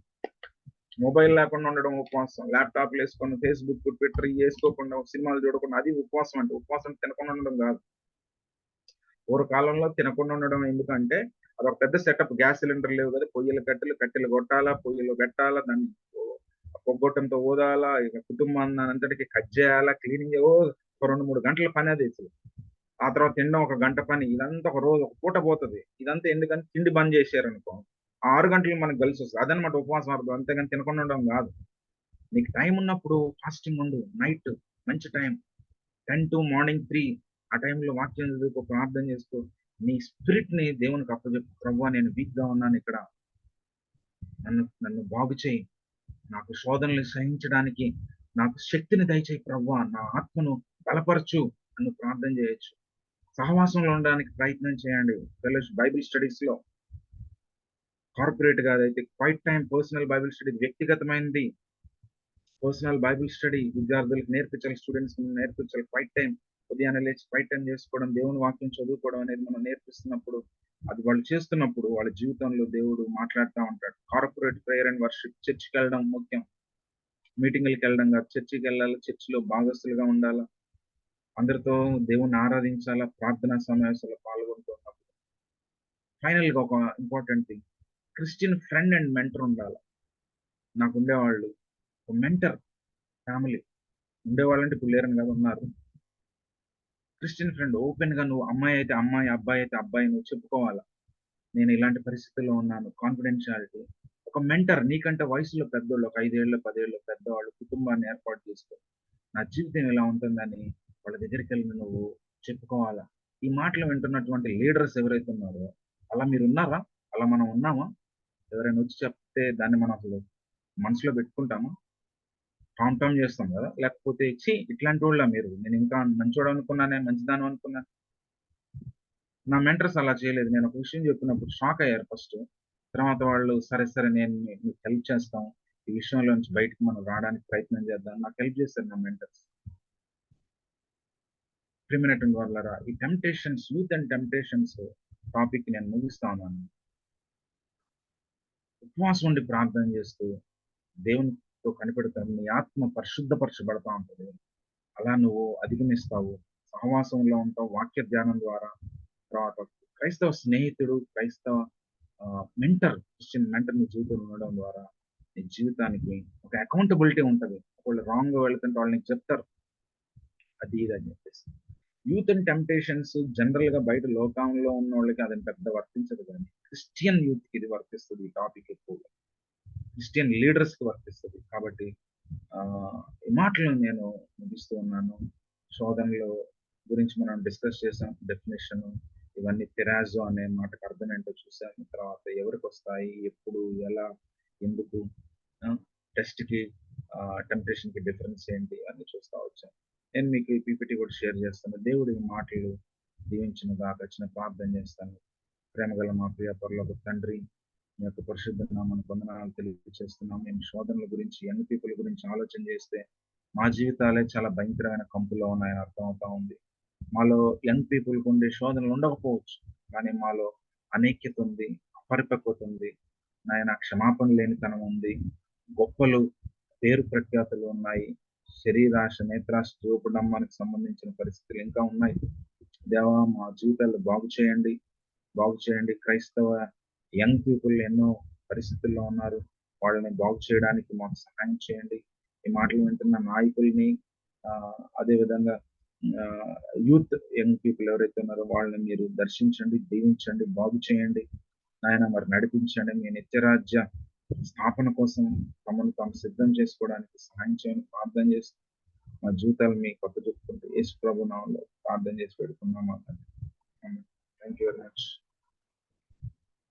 మొబైల్ లేకుండా ఉండడం ఉపవాసం. ల్యాప్‌టాప్‌లు యేసుకొని ఫేస్‌బుక్, ట్విట్టర్ ఇయి యేసుకోకుండా సినిమాలు చూడకుండా అది ఉపవాసం అంటే. ఉపవాసం తినకుండా ఉండడం గాదు. పూర్వకాలంలో తినకుండా ఉండడం ఎందుకంటే, అదొక పెద్ద సెటప్. గ్యాస్ సిలిండర్‌లు లేవు గదా! పొయ్యిలు కట్టెలు, కట్టెలు కొట్టాలా, పొయ్యిలో పెట్టాలా, దాన్ని పొగ్గొట్టంతో ఊదాలా, ఇక కుటుంబాన్నంతటికి కట్ జేయాలా, క్లీనింగ్ ఒక 2, 3 గంటల పనదసలు. ఆ తర్వాత తినడం ఒక గంట పని. ఇదంతా ఒక రోజు, ఒక పూట పోతది. ఇదంతా ఎందుకని తిండి బంద్ జేశారనుకో, ఆ 6 గంటలు మనకు కలిసొస్తది. అదనమాట ఉపవాసం అర్థం. అంతేగాని తినకుండా ఉండడం గాదు. నీకు టైం ఉన్నప్పుడు ఫాస్టింగ్ ఉండు. నైట్ మంచి టైం. 10 టు మార్నింగ్ 3 ఆ టైంలో వాక్యం చదువుకో, ప్రార్థన చేసుకో. నీ స్పిరిట్‌ని దేవునికి అప్పజెప్పు. ప్రభువా! నేను వీక్‌గా ఉన్నానిక్కడ. నన్ను నన్ను బాగు చేయి. నాకు శోధనలు సహించడానికి నాకు శక్తిని దయచేయి ప్రభువా! నా ఆత్మను బలపరచు అని ప్రార్థన చేయొచ్చు. సహవాసంలో ఉండడానికి ప్రయత్నం చేయండి. బైబిల్ స్టడీస్‌లో కార్పొరేట్ కాదైతే quiet time personal Bible study వ్యక్తిగతమైనది. పర్సనల్ బైబిల్ స్టడీ విద్యార్థులకు నేర్పించాలి. స్టూడెంట్స్‌కి నేర్పించాలి. క్వైట్ టైమ్ ఉదయాన్నే లేచి క్వైట్ టైమ్ చేసుకోవడం, దేవుని వాక్యం చదువుకోవడం అనేది మనం నేర్పిస్తున్నప్పుడు, అది వాళ్ళు చేస్తున్నప్పుడు వాళ్ళ జీవితంలో దేవుడు మాట్లాడుతా ఉంటాడు. కార్పొరేట్ ప్రేయర్ అండ్ వర్షిప్ చర్చ్‌కెళ్ళడం ముఖ్యం. మీటింగులకెళ్ళడం కాదు. చర్చికెళ్ళాలి. చర్చిలో భాగస్తులుగా ఉండాలా. అందరితో దేవుణ్ణి ఆరాధించాలా. ప్రార్థనా సమావేశాల్లో పాల్గొంటున్నప్పుడు. ఫైనల్‌గా ఒక important thing. Christian friend and mentor ఉండాల. నాకుండేవాళ్ళు. ఒక మెంటర్ ఫ్యామిలీ. ఉండేవాళ్ళంటే ఇప్పుడు లేరని కాదు ఉన్నారు. క్రిస్టియన్ ఫ్రెండ్ ఓపెన్‌గా నువ్వు అమ్మాయి అయితే అమ్మాయి, అబ్బాయి అయితే అబ్బాయి నువ్వు చెప్పుకోవాలా. నేను ఇలాంటి పరిస్థితుల్లో ఉన్నాను. కాన్ఫిడెన్షియాలిటీ. ఒక మెంటర్ నీకంటే వయసులో పెద్దోళ్ళు, ఒక 5 ఏళ్ళు, 10 ఏళ్ళు పెద్దవాళ్ళు కుటుంబాన్ని ఏర్పాటు చేసుకో. నా జీవితం ఇలా ఉంటుందని వాళ్ళ దగ్గరికెళ్ళి నువ్వు చెప్పుకోవాలా. ఈ మాటలు వింటున్నటువంటి లీడర్స్ ఎవరైతే ఉన్నారో, అలా మీరున్నారా? అలా మనం ఉన్నామా? ఎవరైనా వచ్చి చెప్తే దాన్ని మనం అసలు మనసులో పెట్టుకుంటామా? టామ్ టామ్ చేస్తాం గదా! లేకపోతే ఛీ! ఇట్లాంటోళ్ళా మీరు? నేనింకా మంచోడనుకున్నానే, మంచిదాని అనుకున్నా. నా మెంటర్స్ అలా చేయలేదు. నేనొక విషయం చెప్పినప్పుడు షాకయ్యారు ఫస్టు. తర్వాత వాళ్ళు సరే, సరే నేను మీకు హెల్ప్ చేస్తాం. ఈ విషయంలో నుంచి బయటికి మనం రాడానికి ప్రయత్నం చేద్దాం. నాకు హెల్ప్ చేశారు నా మెంటర్స్. ప్రియమైనటువంటి వాళ్ళారా, ఈ temptations, youth and temptations topic నేను ముగిస్తా ఉన్నాను. ఉపవాసం ఉండి ప్రార్థన చేస్తూ, దేవునితో కనిపెడతాను. నీ ఆత్మ పరిశుద్ధపరచబడతా ఉంటది. అలా నువ్వు అధిగమిస్తావు. సహవాసంలో ఉంటావు. వాక్య ధ్యానం ద్వారా. తర్వాత క్రైస్తవ స్నేహితుడు, క్రైస్తవ క్రిస్టియన్ మెంటర్ నీ జీవితంలో ఉండడం ద్వారా నీ జీవితానికి ఒక అకౌంటబిలిటీ ఉంటది. ఒకళ్ళు రాంగ్‌గా వెళ్తుంటే వాళ్ళు నీకు చెప్తారు. అది ఇది అని చెప్పేసి. యూత్ అండ్ టెంప్టేషన్స్ జనరల్‌గా బయట లోకంలో ఉన్నోళ్ళకి అది పెద్ద వర్తించదు గానీ, క్రిస్టియన్ యూత్‌కి ఇది వర్తిస్తది ఈ టాపిక్ ఎక్కువగా. క్రిస్టియన్ లీడర్స్‌కి వర్తిస్తది. కాబట్టి ఈ మాటలు నేను ముగిస్తూ ఉన్నాను. శోధనలు గురించి మనం డిస్కస్ చేసాం. డెఫినిషను ఇవన్నీ తెరాజో అనే మాటకు అర్థం ఏంటో చూసాము. తర్వాత ఎవరికొస్తాయి, ఎప్పుడు, ఎలా, ఎందుకు, ఆ! టెస్ట్‌కి టెంప్టేషన్‌కి డిఫరెన్స్ ఏంటి అన్నీ చూస్తా వచ్చాను. నేను మీకు ఈ పీపీటీ కూడా షేర్ చేస్తాను. దేవుడి మాటలు దీవించును గాక. చిన్న ప్రార్థన చేస్తాను. ప్రేమగల మా ప్రియ పరలోకపు తండ్రి, మీ యొక్క పరిశుద్ధ నామానికి వందనాలు తెలియజేస్తున్నాం. మేము శోధనల గురించి, యంగ్ పీపుల్ గురించి ఆలోచన చేస్తే, మా జీవితాలే చాలా భయంకరమైన కంపులో ఉన్నాయని అర్థమవుతా ఉంది. మాలో యంగ్ పీపుల్‌కి ఉండే శోధనలు ఉండకపోవచ్చు. కానీ మాలో అనైక్యత ఉంది, అపరిపక్వత ఉంది. నాయన క్షమాపణ లేనితనం ఉంది. గొప్పలు, పేరు ప్రఖ్యాతులు ఉన్నాయి. శరీరాశ, నేత్రాశ చూపడంబానికి సంబంధించిన పరిస్థితులు ఇంకా ఉన్నాయి. దేవా మా జీవితాల్లో బాగు చేయండి. బాగు చేయండి. క్రైస్తవ యంగ్ పీపుల్ ఎన్నో పరిస్థితుల్లో ఉన్నారు. వాళ్ళని బాగు చేయడానికి మాకు సహాయం చేయండి. ఈ మాటలు వింటున్న నాయకుల్ని అదేవిధంగా ఆహ్, యూత్ యంగ్ పీపుల్ ఎవరైతే ఉన్నారో వాళ్ళని మీరు దర్శించండి, దీవించండి, బాగు చేయండి. నాయన మరి నడిపించండి. మీ నిత్యరాజ్య స్థాపన కోసం తమను తాము సిద్ధం చేసుకోవడానికి సహాయం చేయమని ప్రార్థన చేస్తూ, మా జీవితాలు మీకు అప్పజెప్పుకుంటూ యేసు ప్రభు నామములో ప్రార్థన చేసి పెడుతున్నాం మా తండ్రి. ఆమేన్. Thank you very much.